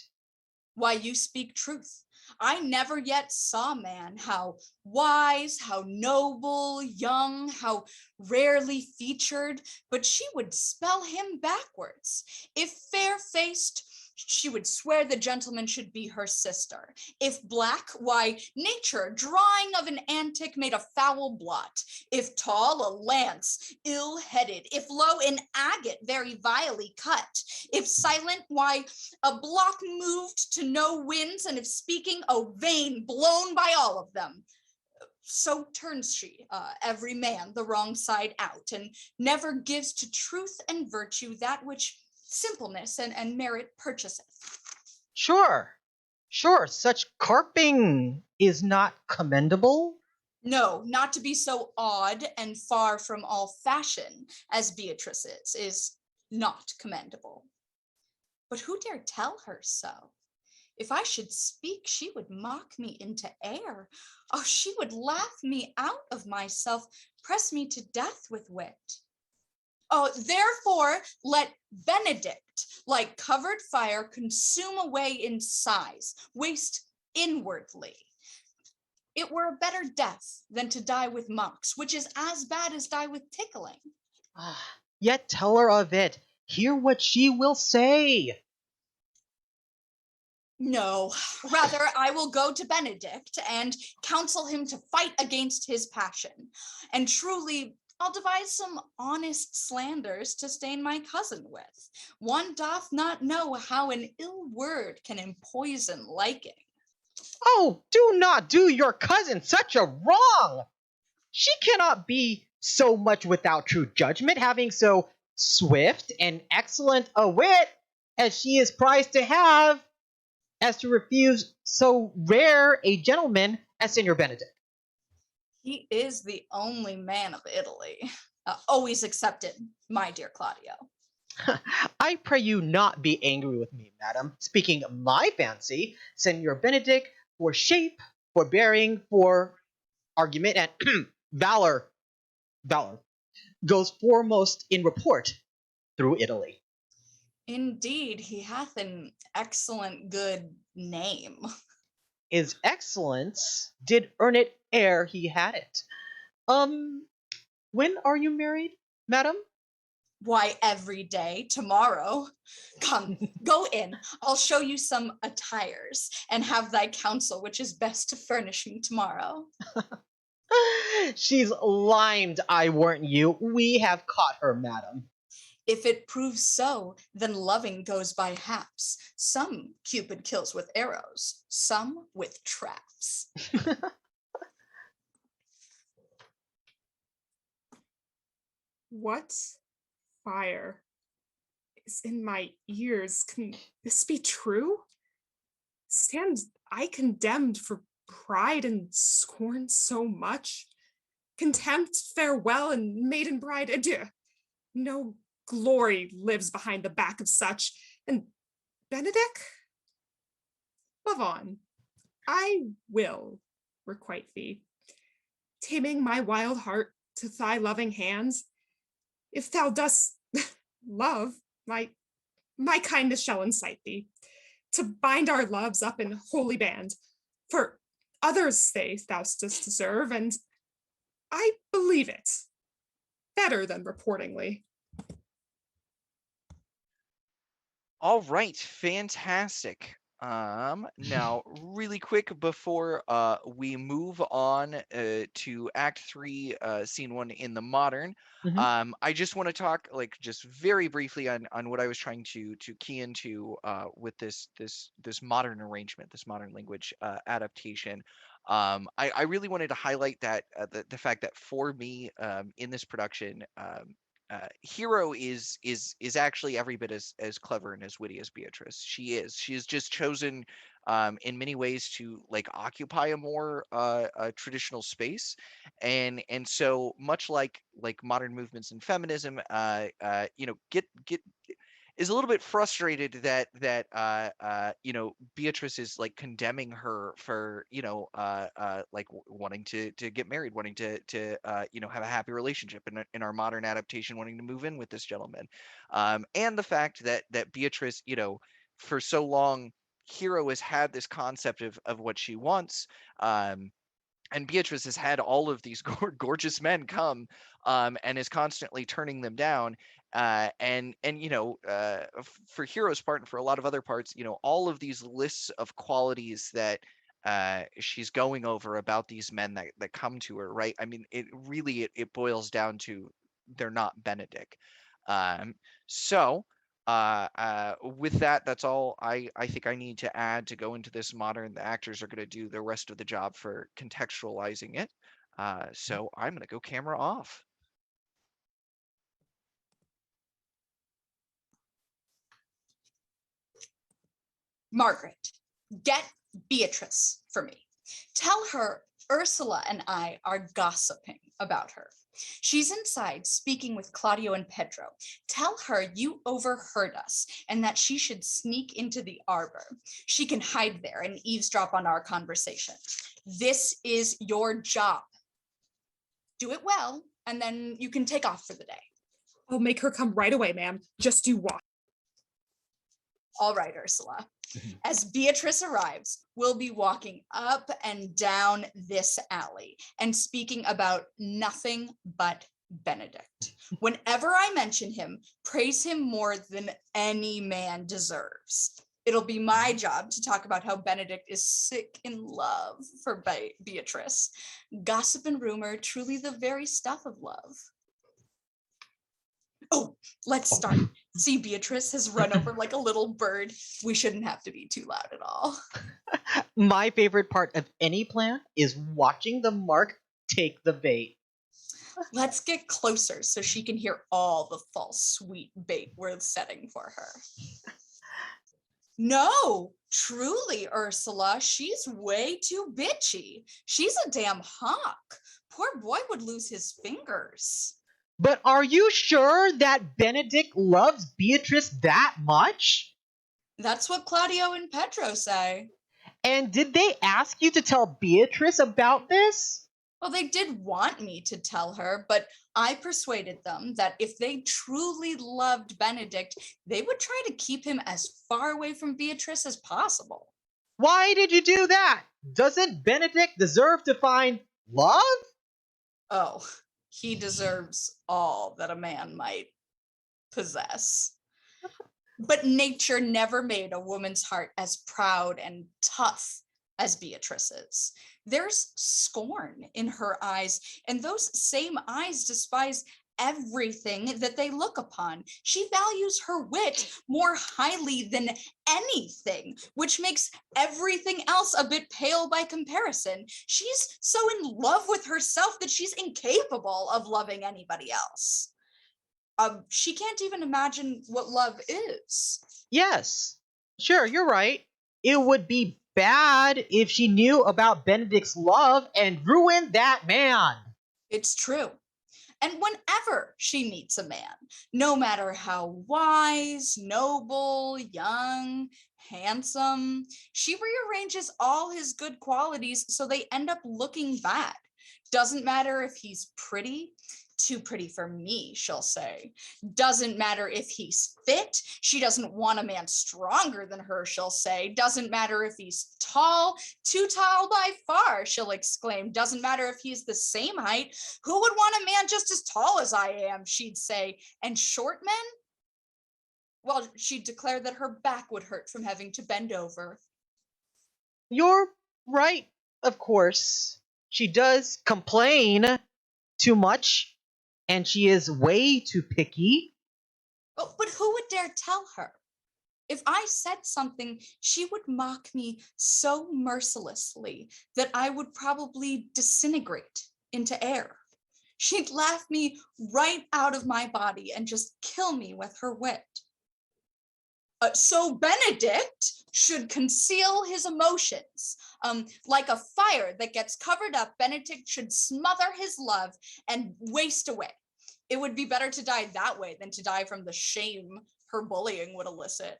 Why, you speak truth. I never yet saw man, how wise, how noble, young, how rarely featured, but she would spell him backwards. If fair-faced, she would swear the gentleman should be her sister. If black, why, nature, drawing of an antic, made a foul blot. If tall, a lance, ill-headed. If low, an agate, very vilely cut. If silent, why, a block moved to no winds, and if speaking, a vein blown by all of them. So turns she, every man, the wrong side out, and never gives to truth and virtue that which simpleness and merit purchaseth. Sure, such carping is not commendable. No, not to be so odd and far from all fashion as Beatrice is not commendable. But who dare tell her so? If I should speak, she would mock me into air. Oh, she would laugh me out of myself, press me to death with wit. Oh, therefore, let Benedict, like covered fire, consume away in sighs, waste inwardly. It were a better death than to die with mocks, which is as bad as die with tickling. Yet tell her of it. Hear what she will say. No, rather I will go to Benedict and counsel him to fight against his passion. And truly, I'll devise some honest slanders to stain my cousin with. One doth not know how an ill word can empoison liking. Oh, do not do your cousin such a wrong. She cannot be so much without true judgment, having so swift and excellent a wit as she is prized to have, as to refuse so rare a gentleman as Senor Benedict. He is the only man of Italy. Always accepted, my dear Claudio. I pray you not be angry with me, madam. Speaking my fancy, Senor Benedict, for shape, for bearing, for argument, and valor, goes foremost in report through Italy. Indeed, he hath an excellent good name. His excellence did earn it ere he had it. When are you married, madam? Why, every day, tomorrow. Come, go in. I'll show you some attires, and have thy counsel which is best to furnish me tomorrow. She's limed, I warrant you. We have caught her, madam. If it proves so, then loving goes by haps. Some Cupid kills with arrows, some with traps. What fire is in my ears? Can this be true? Stand I condemned for pride and scorn so much? Contempt, farewell, and maiden bride, adieu. No glory lives behind the back of such. And Benedict? Love on. I will requite thee, taming my wild heart to thy loving hands. If thou dost love, my kindness shall incite thee to bind our loves up in holy band. For others' faith thou dost deserve, and I believe it better than reportingly. All right, fantastic. Now, really quick before we move on to Act 3, Scene 1 in the modern, I just want to talk like just very briefly on what I was trying to key into with this modern arrangement, this modern language adaptation. I really wanted to highlight that the fact that for me in this production. Hero is actually every bit as clever and as witty as Beatrice. She is just chosen in many ways to like occupy a more traditional space, and so much like modern movements in feminism, get is a little bit frustrated that Beatrice is like condemning her for wanting to get married, wanting to have a happy relationship, in our modern adaptation wanting to move in with this gentleman, and the fact that Beatrice, for so long, Hero has had this concept of what she wants. And Beatrice has had all of these gorgeous men come, and is constantly turning them down. And for Hero's part and for a lot of other parts, all of these lists of qualities that she's going over about these men that come to her, right? I mean, it really it boils down to they're not Benedict. So with that, that's all I think I need to add to go into this modern. The actors are going to do the rest of the job for contextualizing it. So I'm going to go camera off. Margaret, get Beatrice for me. Tell her Ursula and I are gossiping about her. She's inside speaking with Claudio and Pedro. Tell her you overheard us and that she should sneak into the arbor. She can hide there and eavesdrop on our conversation. This is your job. Do it well, and then you can take off for the day. I'll make her come right away, ma'am. Just you watch. All right, Ursula. As Beatrice arrives, we'll be walking up and down this alley and speaking about nothing but Benedict. Whenever I mention him, praise him more than any man deserves. It'll be my job to talk about how Benedict is sick in love for Beatrice. Gossip and rumor, truly the very stuff of love. Oh, let's start. See, Beatrice has run over like a little bird. We shouldn't have to be too loud at all. My favorite part of any plan is watching the mark take the bait. Let's get closer so she can hear all the false sweet bait we're setting for her. No, truly, Ursula, she's way too bitchy. She's a damn hawk. Poor boy would lose his fingers. But are you sure that Benedict loves Beatrice that much? That's what Claudio and Pedro say. And did they ask you to tell Beatrice about this? Well, they did want me to tell her, but I persuaded them that if they truly loved Benedict, they would try to keep him as far away from Beatrice as possible. Why did you do that? Doesn't Benedict deserve to find love? Oh, he deserves all that a man might possess. But nature never made a woman's heart as proud and tough as Beatrice's. There's scorn in her eyes, and those same eyes despise everything that they look upon. She values her wit more highly than anything, which makes everything else a bit pale by comparison. She's so in love with herself that she's incapable of loving anybody else. She can't even imagine what love is. Yes, sure, you're right. It would be bad if she knew about Benedict's love and ruined that man. It's true. And whenever she meets a man, no matter how wise, noble, young, handsome, she rearranges all his good qualities so they end up looking bad. Doesn't matter if he's pretty. Too pretty for me, she'll say. Doesn't matter if he's fit. She doesn't want a man stronger than her, she'll say. Doesn't matter if he's tall. Too tall by far, she'll exclaim. Doesn't matter if he's the same height. Who would want a man just as tall as I am, she'd say. And short men? Well, she'd declare that her back would hurt from having to bend over. You're right, of course. She does complain too much, and she is way too picky. Oh, but who would dare tell her? If I said something, she would mock me so mercilessly that I would probably disintegrate into air. She'd laugh me right out of my body and just kill me with her wit. So Benedict should conceal his emotions. Like a fire that gets covered up, Benedict should smother his love and waste away. It would be better to die that way than to die from the shame her bullying would elicit.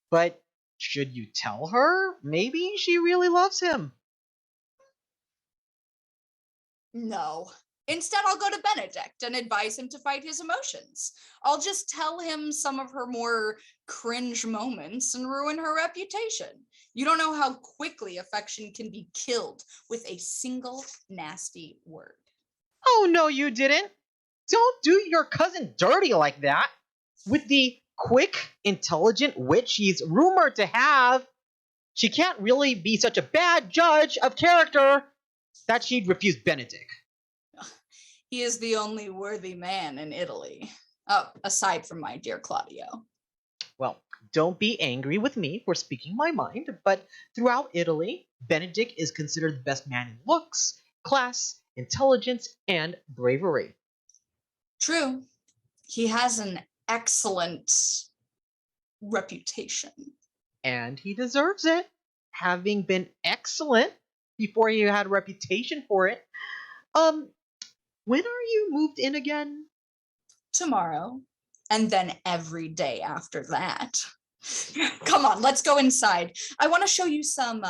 But should you tell her? Maybe she really loves him. No. Instead, I'll go to Benedict and advise him to fight his emotions. I'll just tell him some of her more cringe moments and ruin her reputation. You don't know how quickly affection can be killed with a single nasty word. Oh, no, you didn't. Don't do your cousin dirty like that. With the quick, intelligent wit she's rumored to have, she can't really be such a bad judge of character that she'd refuse Benedict. He is the only worthy man in Italy. Oh, aside from my dear Claudio. Well, don't be angry with me for speaking my mind, but throughout Italy, Benedict is considered the best man in looks, class, intelligence, and bravery. True. He has an excellent reputation. And he deserves it, having been excellent before he had a reputation for it. When are you moved in again? Tomorrow, and then every day after that. Come on, let's go inside. I want to show you some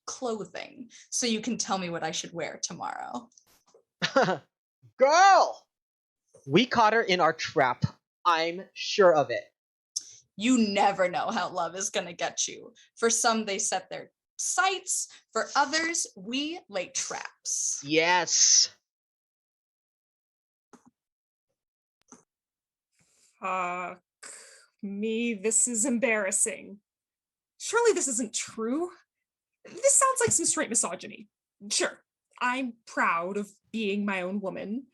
clothing so you can tell me what I should wear tomorrow. Girl! We caught her in our trap. I'm sure of it. You never know how love is going to get you. For some, they set their sights. For others, we lay traps. Yes. Fuck me, this is embarrassing. Surely this isn't true. This sounds like some straight misogyny. Sure, I'm proud of being my own woman,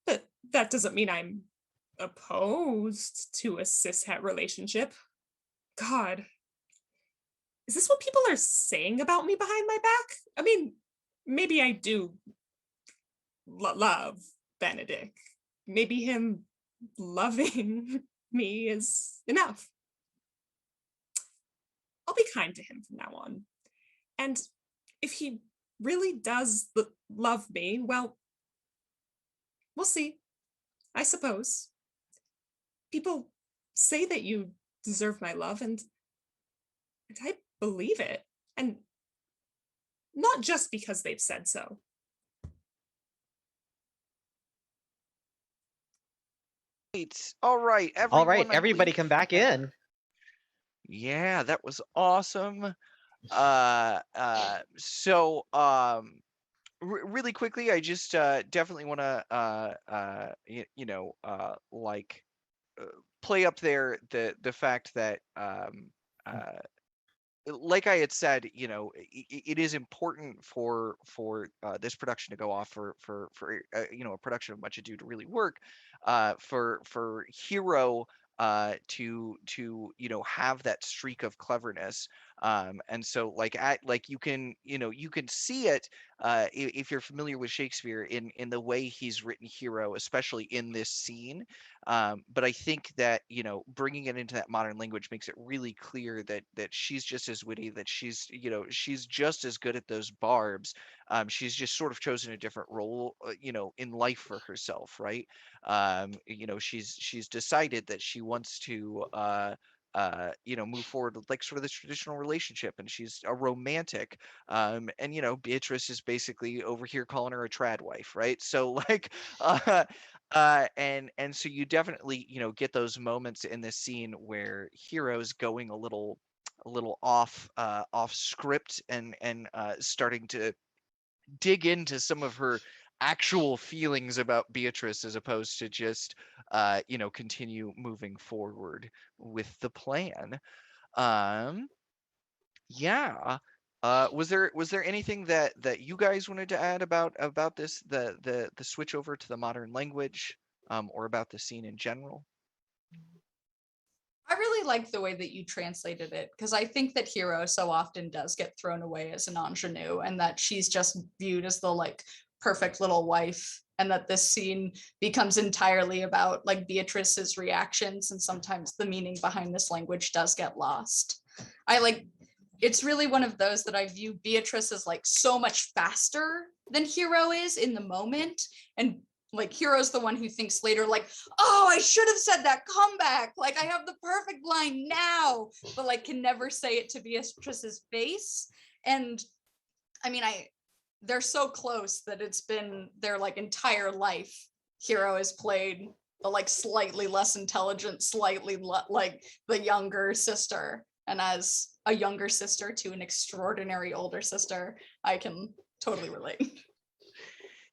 but that doesn't mean I'm opposed to a cishet relationship. God, is this what people are saying about me behind my back? I mean, maybe I do love Benedict. Maybe him loving me is enough. I'll be kind to him from now on. And if he really does love me, well, we'll see, I suppose. People say that you deserve my love, and I believe it. And not just because they've said so. All right, All right, everyone, I everybody believe- come back in. Yeah, that was awesome. So Really quickly, I just definitely want to like play up there the fact that uh like I had said, it is important for this production to go off for a production of Much Ado to really work, for Hero to have that streak of cleverness, and so like you can see it, if you're familiar with Shakespeare, in the way he's written Hero, especially in this scene. But I think that bringing it into that modern language makes it really clear that she's just as witty, that she's just as good at those barbs. She's just sort of chosen a different role, in life for herself, right? She's decided that she wants to move forward with like sort of this traditional relationship, and she's a romantic. And Beatrice is basically over here calling her a trad wife, right? So like, and so you definitely get those moments in this scene where Hero's going a little off script, and starting to dig into some of her actual feelings about Beatrice, as opposed to just continue moving forward with the plan. um yeah. Was there anything that you guys wanted to add about this, the switch over to the modern language, or about the scene in general? I really like the way that you translated it, because I think that Hero so often does get thrown away as an ingenue, and that she's just viewed as the like perfect little wife, and that this scene becomes entirely about like Beatrice's reactions, and sometimes the meaning behind this language does get lost. I like it's really one of those that I view Beatrice as like so much faster than Hero is in the moment, and like Hero's the one who thinks later like, oh, I should have said that comeback, like I have the perfect line now, but like can never say it to Beatrice's face. And I mean, they're so close that it's been their like entire life. Hero has played the like slightly less intelligent, like the younger sister, and as a younger sister to an extraordinary older sister, I can totally relate.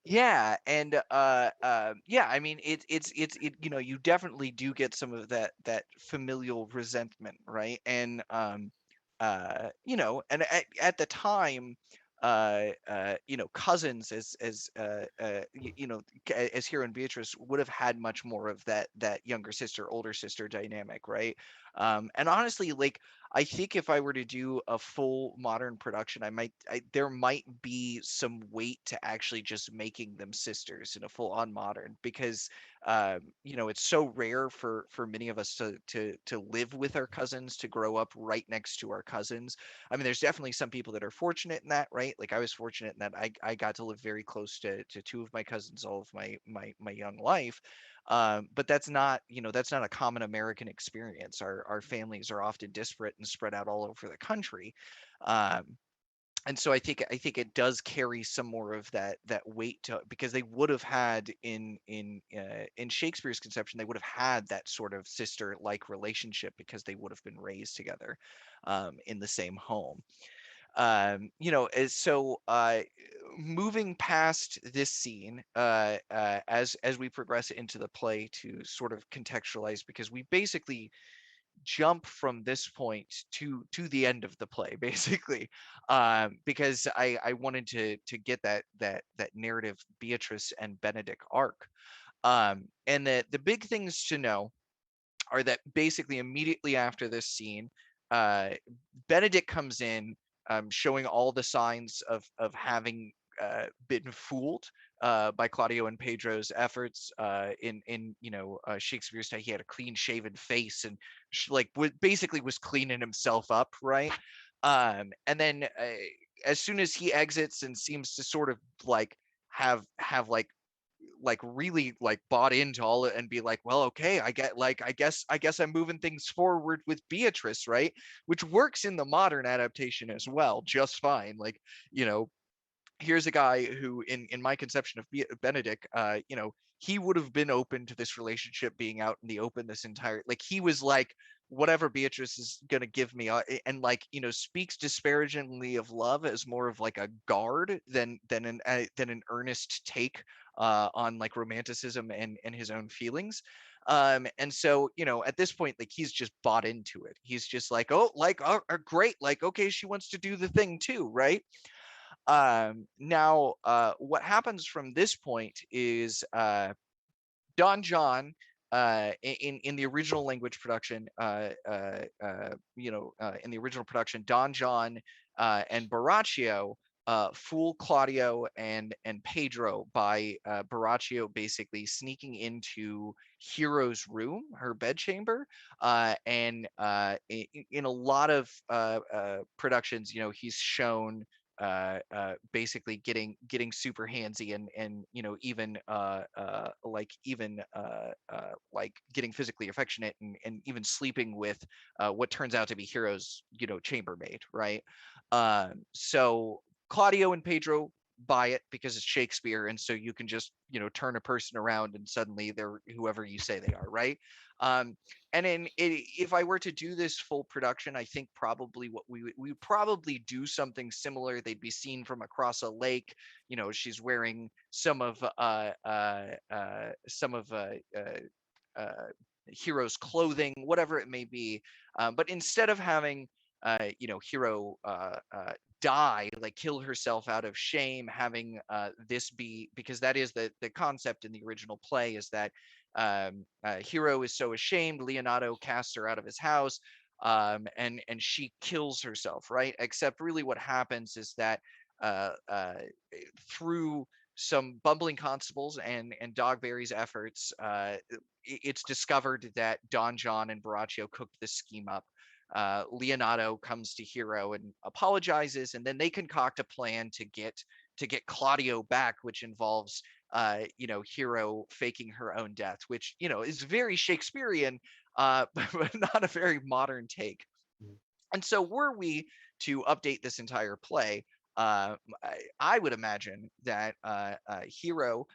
Yeah, and yeah, I mean, you definitely do get some of that familial resentment, right? And and at the time, cousins, as Hero and Beatrice would have had much more of that younger sister older sister dynamic, right? And honestly, like, I think if I were to do a full modern production, there might be some weight to actually just making them sisters in a full on modern, because it's so rare for many of us to live with our cousins, to grow up right next to our cousins. I mean, there's definitely some people that are fortunate in that, right? Like I was fortunate in that I got to live very close to two of my cousins all of my young life. But that's not a common American experience. Our families are often disparate and spread out all over the country. Um, and so I think it does carry some more of that weight to, because they would have had in Shakespeare's conception, they would have had that sort of sister like relationship, because they would have been raised together, in the same home. So moving past this scene, as we progress into the play, to sort of contextualize, because we basically jump from this point to the end of the play basically, because I wanted to get that narrative Beatrice and Benedict arc. And the big things to know are that basically immediately after this scene, uh, Benedict comes in, showing all the signs of having been fooled by Claudio and Pedro's efforts. In Shakespeare's time, he had a clean shaven face, and basically was cleaning himself up, right? And then as soon as he exits and seems to sort of like have like really like bought into all it, and be like, well, okay, I guess I'm moving things forward with Beatrice, right? Which works in the modern adaptation as well just fine. Like, you know here's a guy who, in my conception of Benedict, he would have been open to this relationship being out in the open this entire, like, he was like whatever Beatrice is gonna give me, and like, you know, speaks disparagingly of love as more of like a guard than an earnest take on like romanticism and his own feelings. And so, you know, at this point, like, he's just bought into it. He's just like, oh, like, great, like, okay, she wants to do the thing too, right? Now, what happens from this point is Don John, in the original language production, in the original production, Don John and Baraccio fool Claudio and Pedro by Baraccio basically sneaking into Hero's room, her bedchamber, and in a lot of productions, you know, he's shown basically getting super handsy and you know, even like getting physically affectionate and even sleeping with what turns out to be Hero's, you know, chambermaid, right? So Claudio and Pedro buy it because it's Shakespeare, and so you can just, you know, turn a person around and suddenly they're whoever you say they are, right? um and if I were to do this full production, I think probably what we would probably do something similar. They'd be seen from across a lake. You know, she's wearing some of Hero's clothing, whatever it may be. But instead of having you know, Hero die, like kill herself out of shame, having this be, because that is the concept in the original play, is that Hero is so ashamed, Leonardo casts her out of his house, and she kills herself, right? Except really what happens is that uh, uh, through some bumbling constables and Dogberry's efforts, it's discovered that Don John and Baraccio cooked this scheme up. Leonardo comes to Hero and apologizes, and then they concoct a plan to get Claudio back, which involves you know, Hero faking her own death, which, you know, is very Shakespearean, but not a very modern take. And so, were we to update this entire play, I would imagine that Hero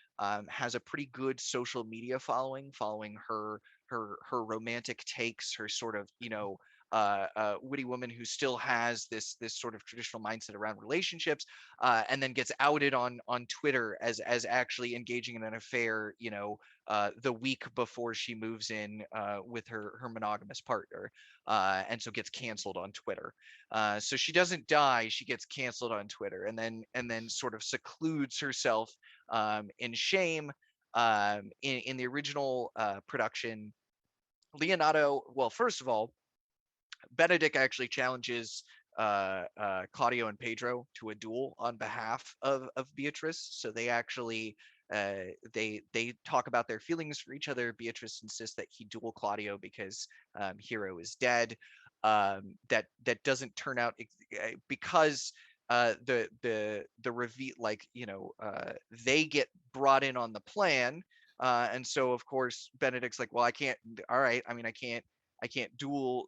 has a pretty good social media following her romantic takes, her sort of, you know, witty woman who still has this sort of traditional mindset around relationships, and then gets outed on Twitter as actually engaging in an affair, you know, the week before she moves in with her monogamous partner, and so gets canceled on Twitter. So she doesn't die; she gets canceled on Twitter, and then sort of secludes herself in shame. In the original production, Leonardo, well, first of all, Benedict actually challenges Claudio and Pedro to a duel on behalf of Beatrice. So they actually they talk about their feelings for each other. Beatrice insists that he duel Claudio because Hero is dead. That doesn't turn out because the reveal, like, you know, they get brought in on the plan. And so of course Benedict's like, well, I can't. All right, I mean, I can't duel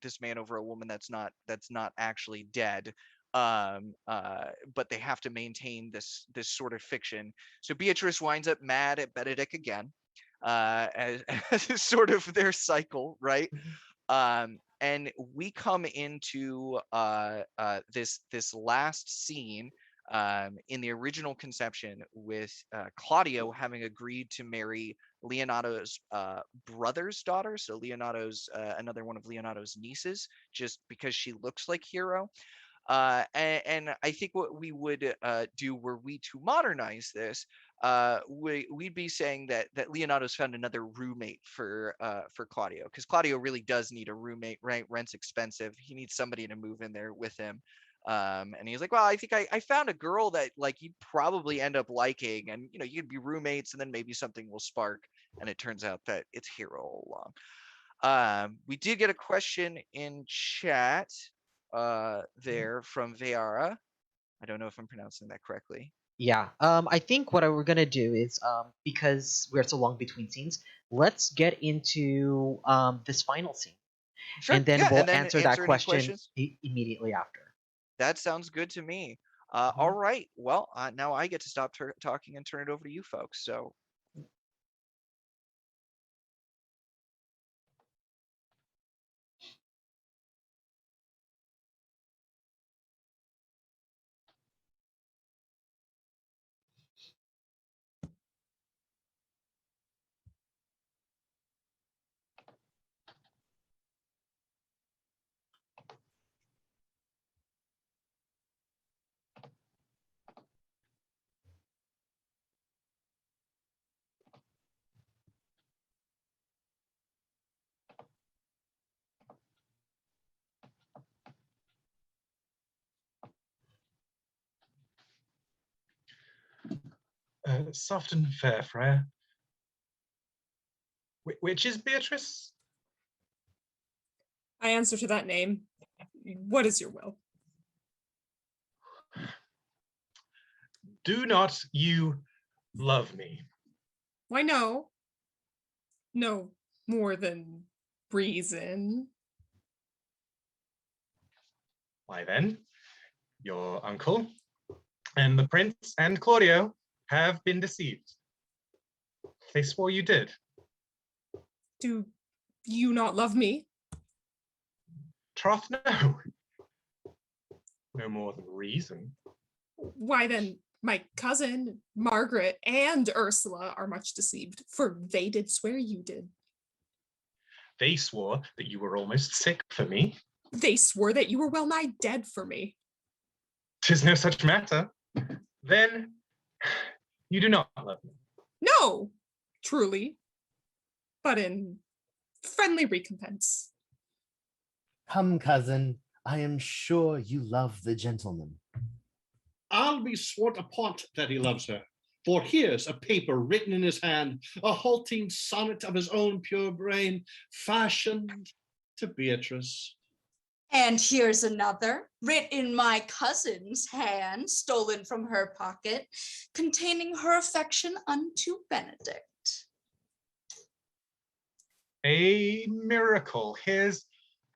this man over a woman that's not actually dead. But they have to maintain this sort of fiction. So Beatrice winds up mad at Benedict again, as, as sort of their cycle, right? And we come into this last scene in the original conception with Claudio having agreed to marry Leonardo's brother's daughter. So Leonardo's another one of Leonardo's nieces, just because she looks like Hero. And I think what we would do, were we to modernize this, we'd be saying that Leonardo's found another roommate for Claudio, because Claudio really does need a roommate, right? Rent's expensive. He needs somebody to move in there with him. And he's like, well, I think I found a girl that, like, you'd probably end up liking, and, you know, you'd be roommates, and then maybe something will spark. And it turns out that it's Hero all along. We did get a question in chat there from Veara. I don't know if I'm pronouncing that correctly. Yeah. I think what we're gonna do is, because we're so long between scenes, let's get into this final scene, Sure. and then Yeah, we'll and then answer that answer any question questions. immediately after. That sounds good to me. Mhm. All right. Well, now I get to stop talking and turn it over to you folks. So soft and fair, Freya. Which is Beatrice? I answer to that name. What is your will? Do not you love me? Why no? No more than reason. Why then, your uncle and the prince and Claudio have been deceived. They swore you did. Do you not love me? Troth, no. No more than reason. Why then, my cousin, Margaret, and Ursula are much deceived, for they did swear you did. They swore that you were almost sick for me. They swore that you were well nigh dead for me. 'Tis no such matter. Then you do not love me. No, truly, but in friendly recompense. Come, cousin, I am sure you love the gentleman. I'll be swart upon that he loves her. For here's a paper written in his hand, a halting sonnet of his own pure brain, fashioned to Beatrice. And here's another, writ in my cousin's hand, stolen from her pocket, containing her affection unto Benedict. A miracle. Here's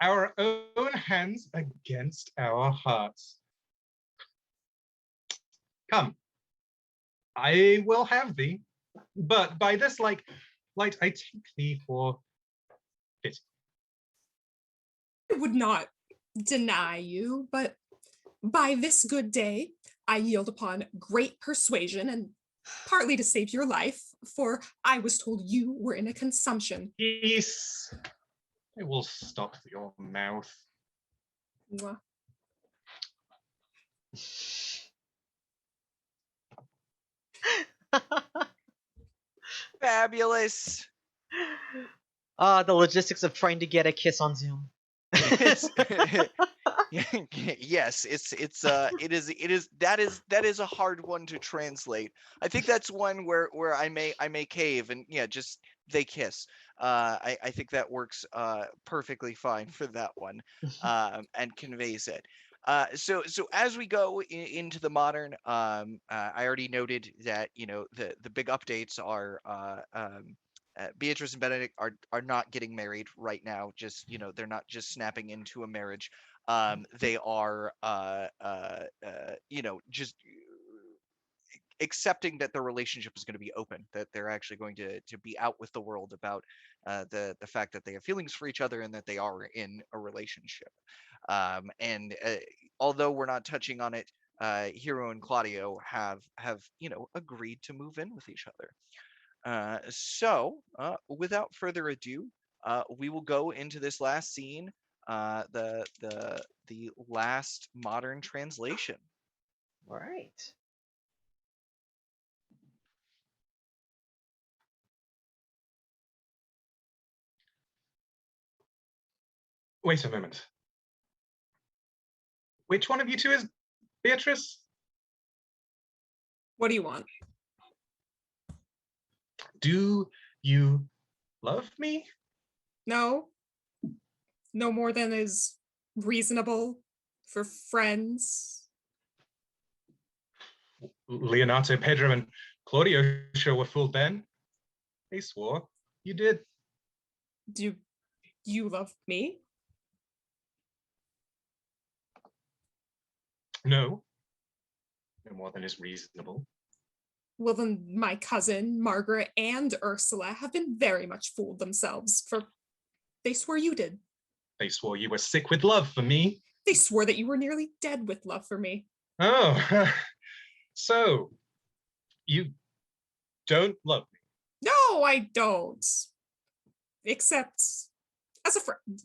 our own hands against our hearts. Come, I will have thee, but by this light I take thee for pity. I would not deny you, but by this good day, I yield upon great persuasion and partly to save your life, for I was told you were in a consumption. Peace. I will stop your mouth. Mwah. Fabulous. The logistics of trying to get a kiss on Zoom. Yes, it is a hard one to translate. I think that's one where I may cave and yeah, just they kiss. I think that works perfectly fine for that one, and conveys it. So as we go into the modern, I already noted that the big updates are Beatrice and Benedict are not getting married right now. Just they're not just snapping into a marriage. They are just accepting that their relationship is going to be open, that they're actually going to be out with the world about the fact that they have feelings for each other and that they are in a relationship. And although we're not touching on it, Hero and Claudio have agreed to move in with each other. So without further ado, we will go into this last scene, the last modern translation. All right. Wait a moment. Which one of you two is Beatrice? What do you want? Do you love me? No more than is reasonable for friends. Leonardo, Pedro, and Claudio sure were fooled then. They swore you did. Do you love me? No. No more than is reasonable. Well, then my cousin, Margaret, and Ursula have been very much fooled themselves, for they swore you did. They swore you were sick with love for me. They swore that you were nearly dead with love for me. Oh, so you don't love me? No, I don't. Except as a friend.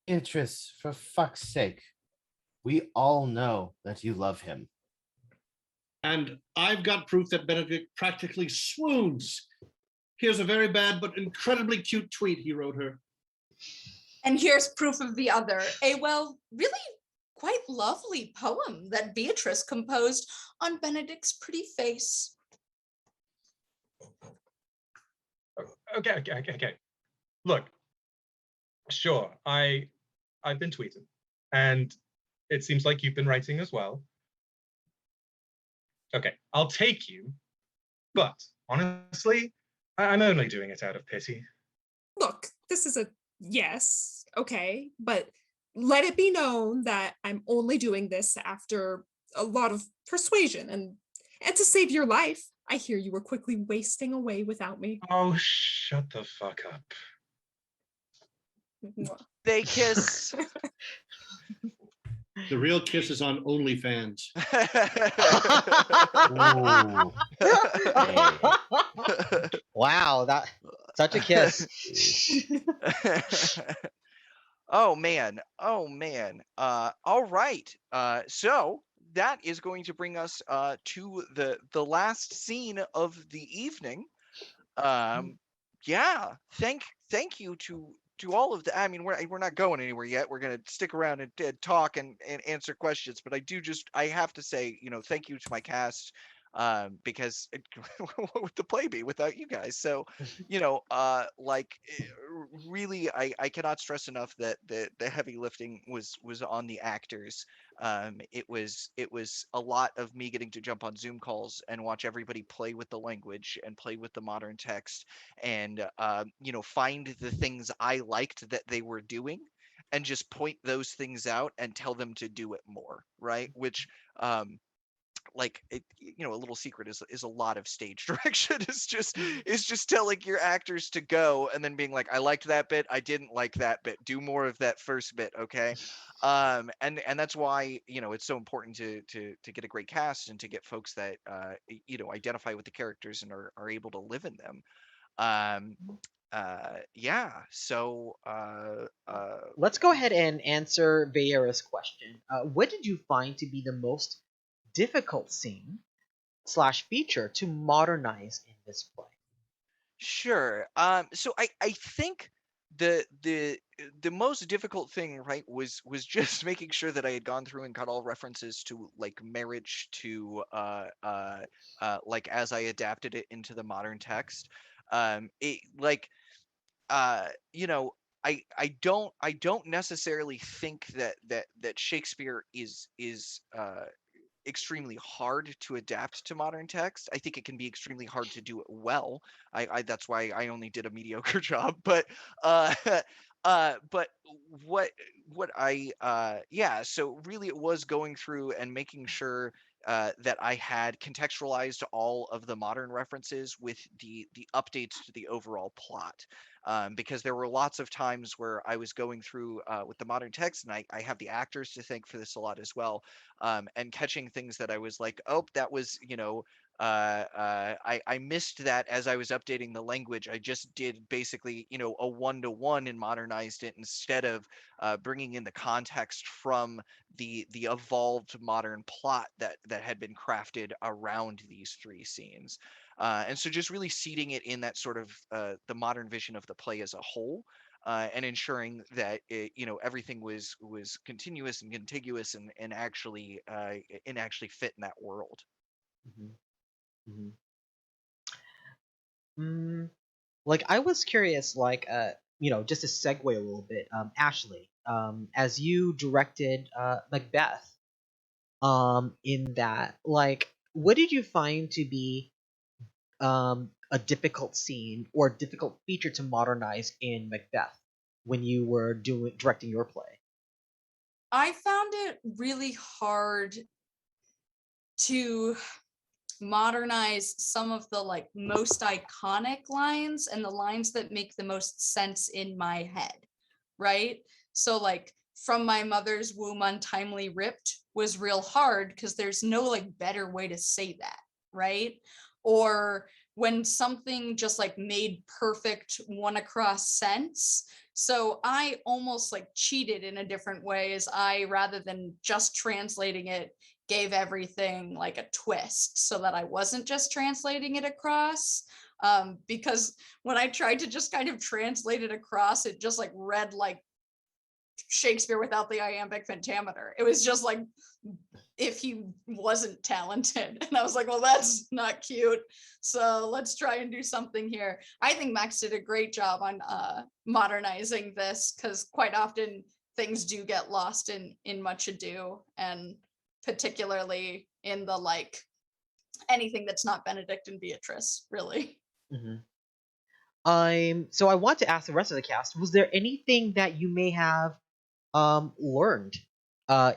Beatrice, for fuck's sake, we all know that you love him. And I've got proof that Benedict practically swoons. Here's a very bad but incredibly cute tweet he wrote her. And here's proof of the other, a really quite lovely poem that Beatrice composed on Benedict's pretty face. Okay. Look, sure, I've been tweeting, and it seems like you've been writing as well. Okay, I'll take you, but honestly, I'm only doing it out of pity. Look, this is a yes, okay, but let it be known that I'm only doing this after a lot of persuasion and to save your life. I hear you were quickly wasting away without me. Oh, shut the fuck up. They kiss. The real kiss is on OnlyFans. Ooh. Wow, that such a kiss. Oh man. All right. So that is going to bring us to the last scene of the evening. Yeah. Thank you to all of the. I mean, we're not going anywhere yet. We're gonna stick around and talk and answer questions. But I have to say, thank you to my cast. Because what would the play be without you guys? So, really, I cannot stress enough that the heavy lifting was on the actors. It was a lot of me getting to jump on Zoom calls and watch everybody play with the language and play with the modern text and find the things I liked that they were doing and just point those things out and tell them to do it more, right? Which a little secret is a lot of stage direction. Is just telling your actors to go and then being like, I liked that bit, I didn't like that bit, do more of that first bit, okay? And that's why it's so important to get a great cast and to get folks that identify with the characters and are able to live in them. Yeah, so Let's go ahead and answer Vieira's question. What did you find to be the most difficult scene / feature to modernize in this play? sure. So I think the most difficult thing, right, was just making sure that I had gone through and got all references to like marriage to like as I adapted it into the modern text. It like you know I don't necessarily think that Shakespeare is extremely hard to adapt to modern text. I think it can be extremely hard to do it well. I that's why I only did a mediocre job. But uh, but what I yeah. So really, it was going through and making sure. That I had contextualized all of the modern references with the updates to the overall plot, because there were lots of times where I was going through with the modern text, and I have the actors to thank for this a lot as well, and catching things that I was like, oh, that was, I missed that as I was updating the language. I just did basically, a 1-to-1 and modernized it instead of bringing in the context from the evolved modern plot that had been crafted around these three scenes. And so just really seating it in that sort of the modern vision of the play as a whole, and ensuring that everything was continuous and contiguous and actually fit in that world. Mm-hmm. Mm, like I was curious, like just to segue a little bit, Ashley, as you directed Macbeth, in that, like, what did you find to be a difficult scene or difficult feature to modernize in Macbeth when you were directing your play? I found it really hard to modernize some of the like most iconic lines and the lines that make the most sense in my head, right? So like from my mother's womb untimely ripped was real hard because there's no like better way to say that, right? Or when something just like made perfect one across sense. So I almost like cheated in a different way, as I, rather than just translating it, gave everything like a twist so that I wasn't just translating it across. Because when I tried to just kind of translate it across, it just like read like Shakespeare without the iambic pentameter. It was just like if he wasn't talented. And I was like, well, that's not cute. So let's try and do something here. I think Max did a great job on modernizing this, because quite often things do get lost in Much Ado, and particularly in the like anything that's not Benedict and Beatrice, really. So I want to ask the rest of the cast, was there anything that you may have learned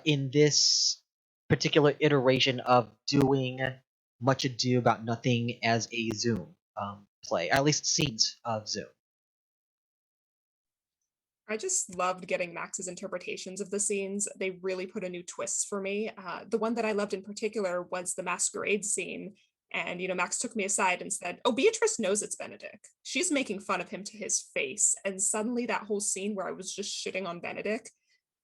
in this particular iteration of doing Much Ado About Nothing as a Zoom play, at least scenes of Zoom? I just loved getting Max's interpretations of the scenes. They really put a new twist for me. The one that I loved in particular was the masquerade scene. And, Max took me aside and said, oh, Beatrice knows it's Benedict. She's making fun of him to his face. And suddenly that whole scene where I was just shitting on Benedict,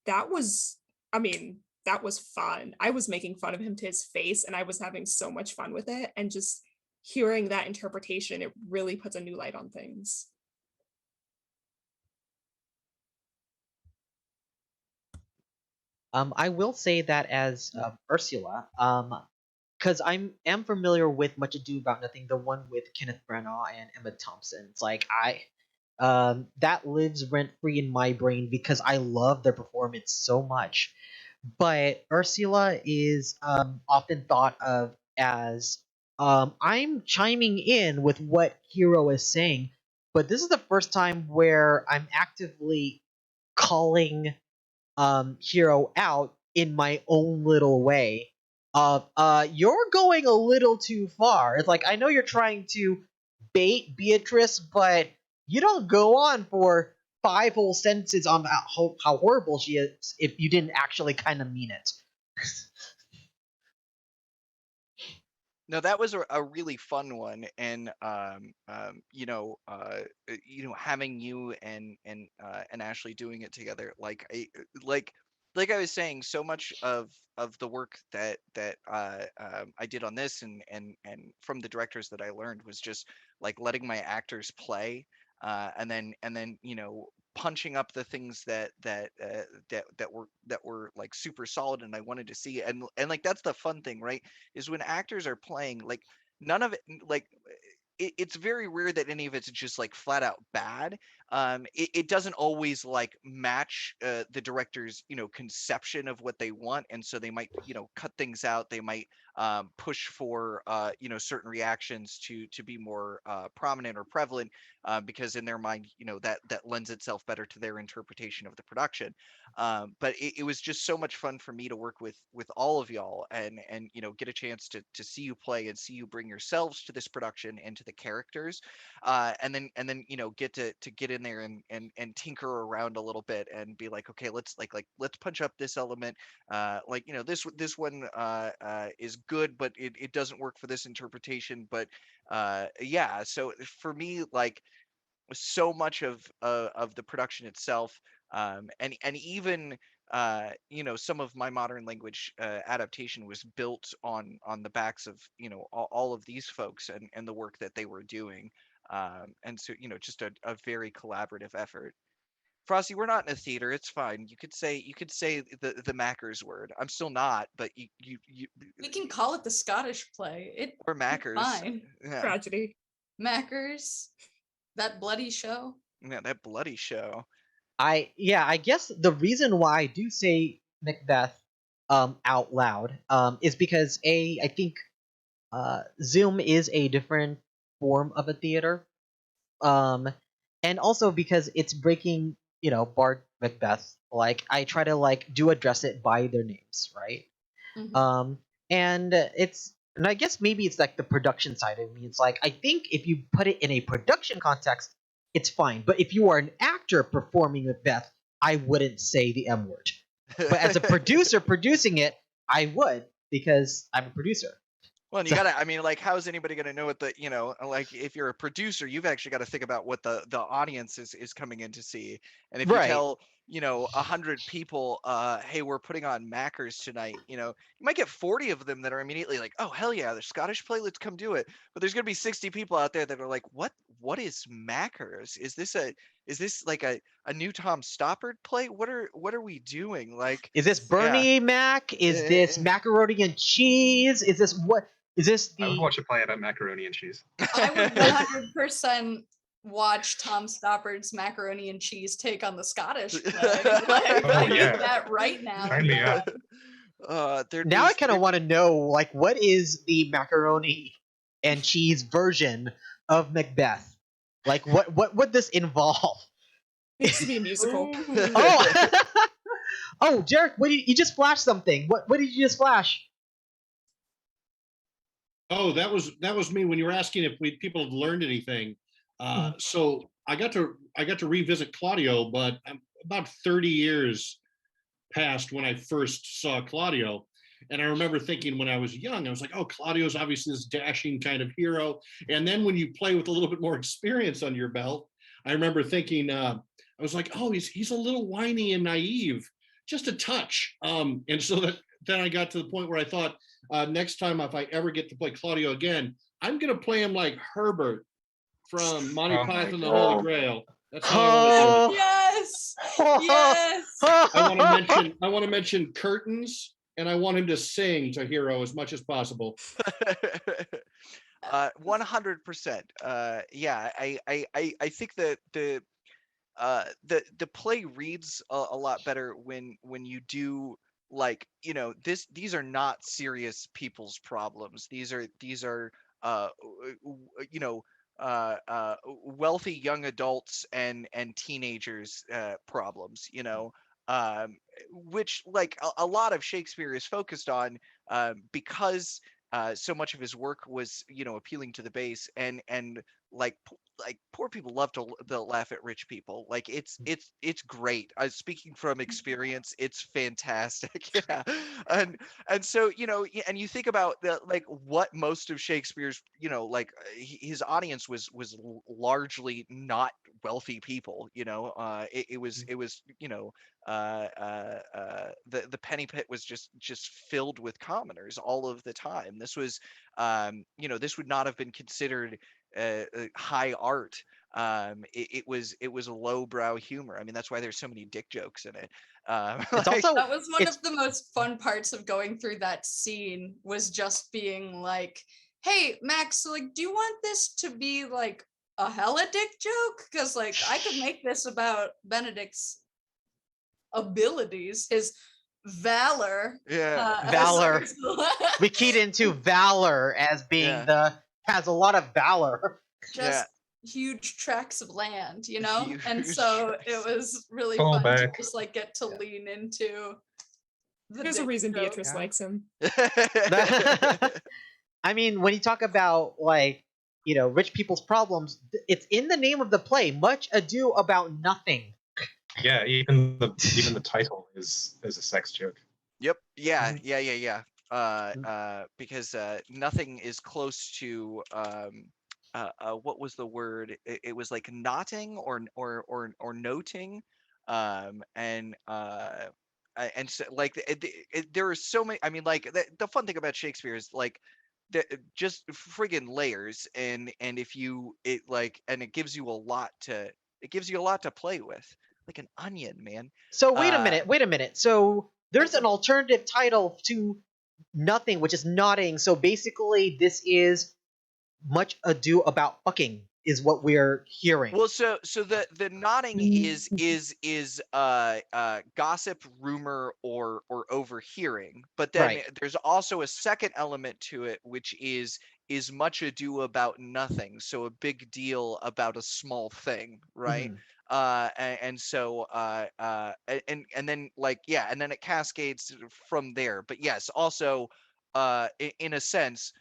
that was fun. I was making fun of him to his face, and I was having so much fun with it. And just hearing that interpretation, it really puts a new light on things. I will say that as Ursula, because I am familiar with Much Ado About Nothing, the one with Kenneth Branagh and Emma Thompson. It's like that lives rent free in my brain because I love their performance so much. But Ursula is often thought of as I'm chiming in with what Hero is saying, but this is the first time where I'm actively calling Hero out in my own little way of you're going a little too far. It's like, I know you're trying to bait Beatrice, but you don't go on for 5 whole sentences on how horrible she is if you didn't actually kind of mean it. No, that was a really fun one, and having you and Ashley doing it together, like I was saying, so much of the work that I did on this and from the directors that I learned was just like letting my actors play, and then punching up the things that were like super solid and I wanted to see, and like that's the fun thing, right? Is when actors are playing, like none of it, like it's very rare that any of it's just like flat out bad. It doesn't always like match the director's conception of what they want, and so they might cut things out. They might push for certain reactions to be more prominent or prevalent, because in their mind that lends itself better to their interpretation of the production. But it was just so much fun for me to work with all of y'all, and get a chance to see you play and see you bring yourselves to this production and to the characters, and then get to get in there and tinker around a little bit and be like, okay, let's let's punch up this element, this one is good, but it doesn't work for this interpretation. But yeah, so for me, like, so much of the production itself, and even some of my modern language adaptation was built on the backs of all of these folks and the work that they were doing, and so just a very collaborative effort. Frosty, we're not in a theater. It's fine. You could say the Mackers word. I'm still not, but you We can call it the Scottish play. or Mackers. Fine. Yeah. Tragedy. Mackers, that bloody show. Yeah, that bloody show. I guess the reason why I do say Macbeth out loud is because I think Zoom is a different form of a theater, and also because it's breaking Bard Macbeth. Like, I try to do address it by their names, right? Mhm. And I guess maybe it's like the production side of me. It's like, I think if you put it in a production context, it's fine. But if you are an actor performing Macbeth, I wouldn't say the M word. But as a producer producing it, I would, because I'm a producer. Well, and you gotta, I mean, like, how is anybody gonna know what the, like, if you're a producer, you've actually got to think about what the audience is coming in to see. And if you Right. tell, 100 people, hey, we're putting on Mackers tonight, you might get 40 of them that are immediately like, oh, hell yeah, there's Scottish play, let's come do it. But there's gonna be 60 people out there that are like, what is Mackers? Is this is this like a new Tom Stoppard play? What are we doing? Like, Is this yeah. Bernie Mac? Is this macaroni and cheese? Is this what? Is this I would the? watch a play about macaroni and cheese. I would 100% watch Tom Stoppard's macaroni and cheese take on the Scottish play. Like, Oh, I need yeah. that right now. Sign me up. Now I kind of want to know, like, what is the macaroni and cheese version of Macbeth? Like, what would this involve? Needs to be a musical. Oh, oh, Jarek, what you just flashed something? What did you just flash? Oh, that was me when you were asking if people had learned anything. So I got to revisit Claudio, but about 30 years passed when I first saw Claudio. And I remember thinking when I was young, I was like, oh, Claudio's obviously this dashing kind of hero. And then when you play with a little bit more experience on your belt, I remember thinking, I was like, oh, he's a little whiny and naive, just a touch. And so then I got to the point where I thought, next time if I ever get to play Claudio again, I'm going to play him like Herbert from Monty Oh my Python and the God. Holy Grail. That's how I want to do it. Yes. Yes. I want to mention curtains, and I want him to sing to Hero as much as possible. 100%. Yeah, I think that the play reads a lot better when you do, like, you know, these are not serious people's problems. These are you know, wealthy young adults and teenagers problems, you know, which, like, a lot of Shakespeare is focused on, because so much of his work was, you know, appealing to the base, and like poor people love to laugh at rich people. Like, it's great. Speaking from experience, it's fantastic. Yeah. And so, you know, and you think about like what most of Shakespeare's, you know, like, his audience was largely not wealthy people, you know. It was you know, the penny pit was just filled with commoners all of the time. This was, you know, this would not have been considered high art. It was lowbrow humor. I mean, that's why there's so many dick jokes in it. It's like, also That was one it's of the most fun parts of going through that scene, was just being like, hey, Max, like, do you want this to be like a hella dick joke? Because, like, I could make this about Benedict's abilities, his valor. yeah. Valor. We keyed into valor as being Yeah. has a lot of valor. just huge tracts of land, you know? And Huge so it tracts. was really Fall fun to back. just like get to lean into the There's a dick reason joke. Beatrice likes him. I mean, when you talk about, like, you know, rich people's problems, it's in the name of the play. Much Ado About Nothing. Yeah, even the title is a sex joke. Yep. Yeah. Because nothing is close to what was the word? It was like knotting or noting, and so, like, there are so many. I mean, like, the fun thing about Shakespeare is, like, just friggin' layers, and if you it gives you a lot to play with, like an onion, man. So wait a minute. So there's an alternative title to Nothing, which is Notting. So basically, this is Much Ado About Fucking, is what we're hearing. Well, so the nodding is gossip, rumor, or overhearing. But then Right. there's also a second element to it, which is much ado about nothing. So a big deal about a small thing, right? Mhm. And so and then, like, yeah, and then it cascades from there. But yes, also in a sense,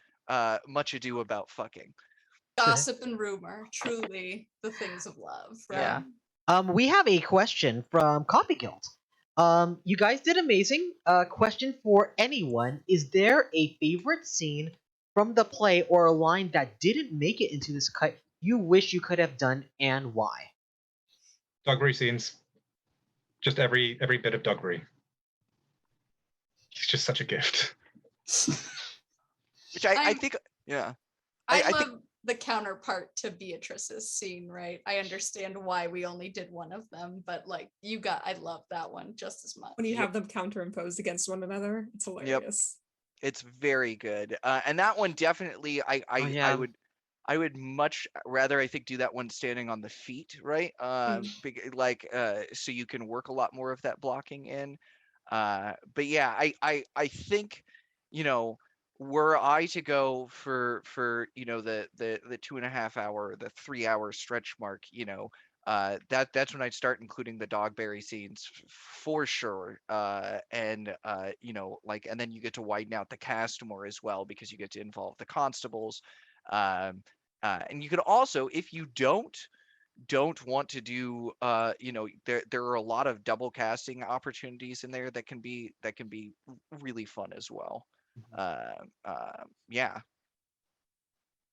much ado about fucking. Gossip and rumor, truly the things of love, right? Yeah. We have a question from Coffee Guild. You guys did amazing. Question for anyone: is there a favorite scene from the play or a line that didn't make it into this cut you wish you could have done, and why? Doggery scenes. Just every bit of Doggery. He's just such a gift. Which I think, yeah. I I love think the counterpart to Beatrice's scene, right? I understand why we only did one of them, but like I love that one just as much. When you have them counterimposed against one another, it's hilarious. It's very good. And that one definitely, yeah. I would much rather, I think, do that one standing on the feet, right? So you can work a lot more of that blocking in. But yeah, I think, were I to go for the 2.5 hour, the 3 hour stretch mark, that's when I'd start including the Dogberry scenes for sure. And then you get to widen out the cast more as well, because you get to involve the constables. And you could also, if you don't want to do, there are a lot of double casting opportunities in there that can be really fun as well. Yeah.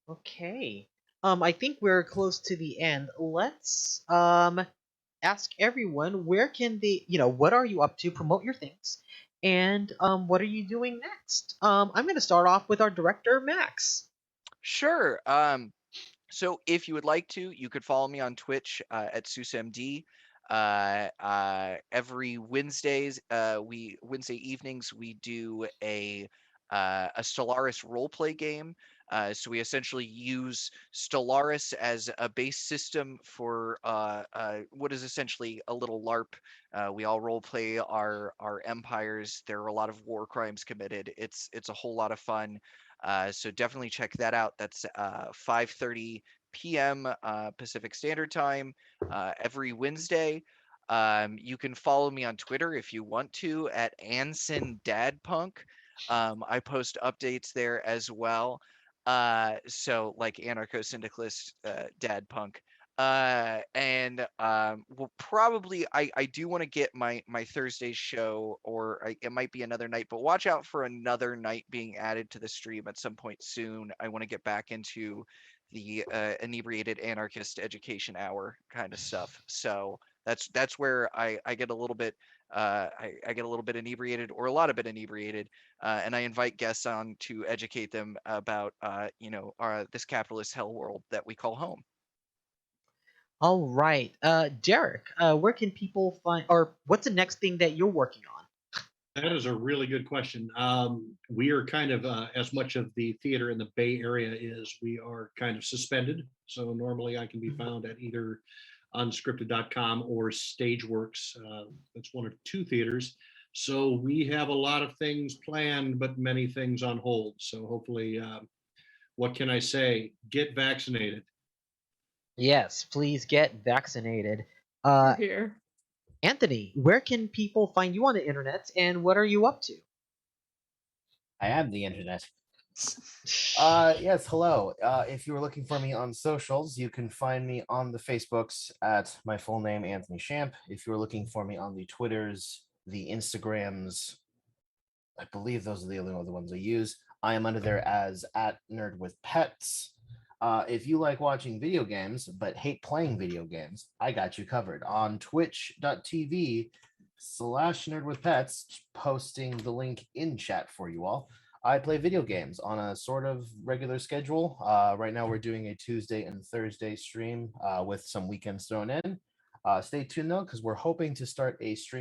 Okay. I think we're close to the end. Let's ask everyone where can they, what are you up to? Promote your things, and what are you doing next? I'm going to start off with our director, Max. Sure. So if you would like to, you could follow me on Twitch at SusMD. Every Wednesdays, Wednesday evenings, we do a Stellaris roleplay game. So we essentially use Stellaris as a base system for what is essentially a little LARP. We all roleplay our empires. There are a lot of war crimes committed. It's a whole lot of fun. So definitely check that out. That's 5:30 p.m. Pacific Standard Time every Wednesday. You can follow me on Twitter if you want to at Anson Dadpunk. I post updates there as well. So like anarcho-syndicalist Dadpunk. And we'll probably I do want to get my Thursday show, or it might be another night, but watch out for another night being added to the stream at some point soon. I want to get back into the inebriated anarchist education hour kind of stuff. So that's where I get a little bit I get a little bit inebriated, or a lot of bit inebriated, and I invite guests on to educate them about this capitalist hell world that we call home. All right. Derek, where can people find, or what's the next thing that you're working on? That is a really good question. We are kind of, as much of the theater in the Bay Area is, we are kind of suspended. So normally I can be found at either unscripted.com or Stageworks. That's one of two theaters. So we have a lot of things planned, but many things on hold. So hopefully, what can I say? Get vaccinated. Yes, please get vaccinated. Here. Anthony, where can people find you on the internet, and what are you up to? I am the internet. Yes, hello. If you were looking for me on socials, you can find me on the Facebooks at my full name, Anthony Schamp. If you're looking for me on the Twitters, the Instagrams, I believe those are the only other ones I use. I am under there as at Nerd with Pets. If you like watching video games but hate playing video games, I got you covered on twitch.tv/nerdwithpets, posting the link in chat for you all. I play video games on a sort of regular schedule. Right now we're doing a Tuesday and Thursday stream with some weekends thrown in. Stay tuned though, because we're hoping to start a stream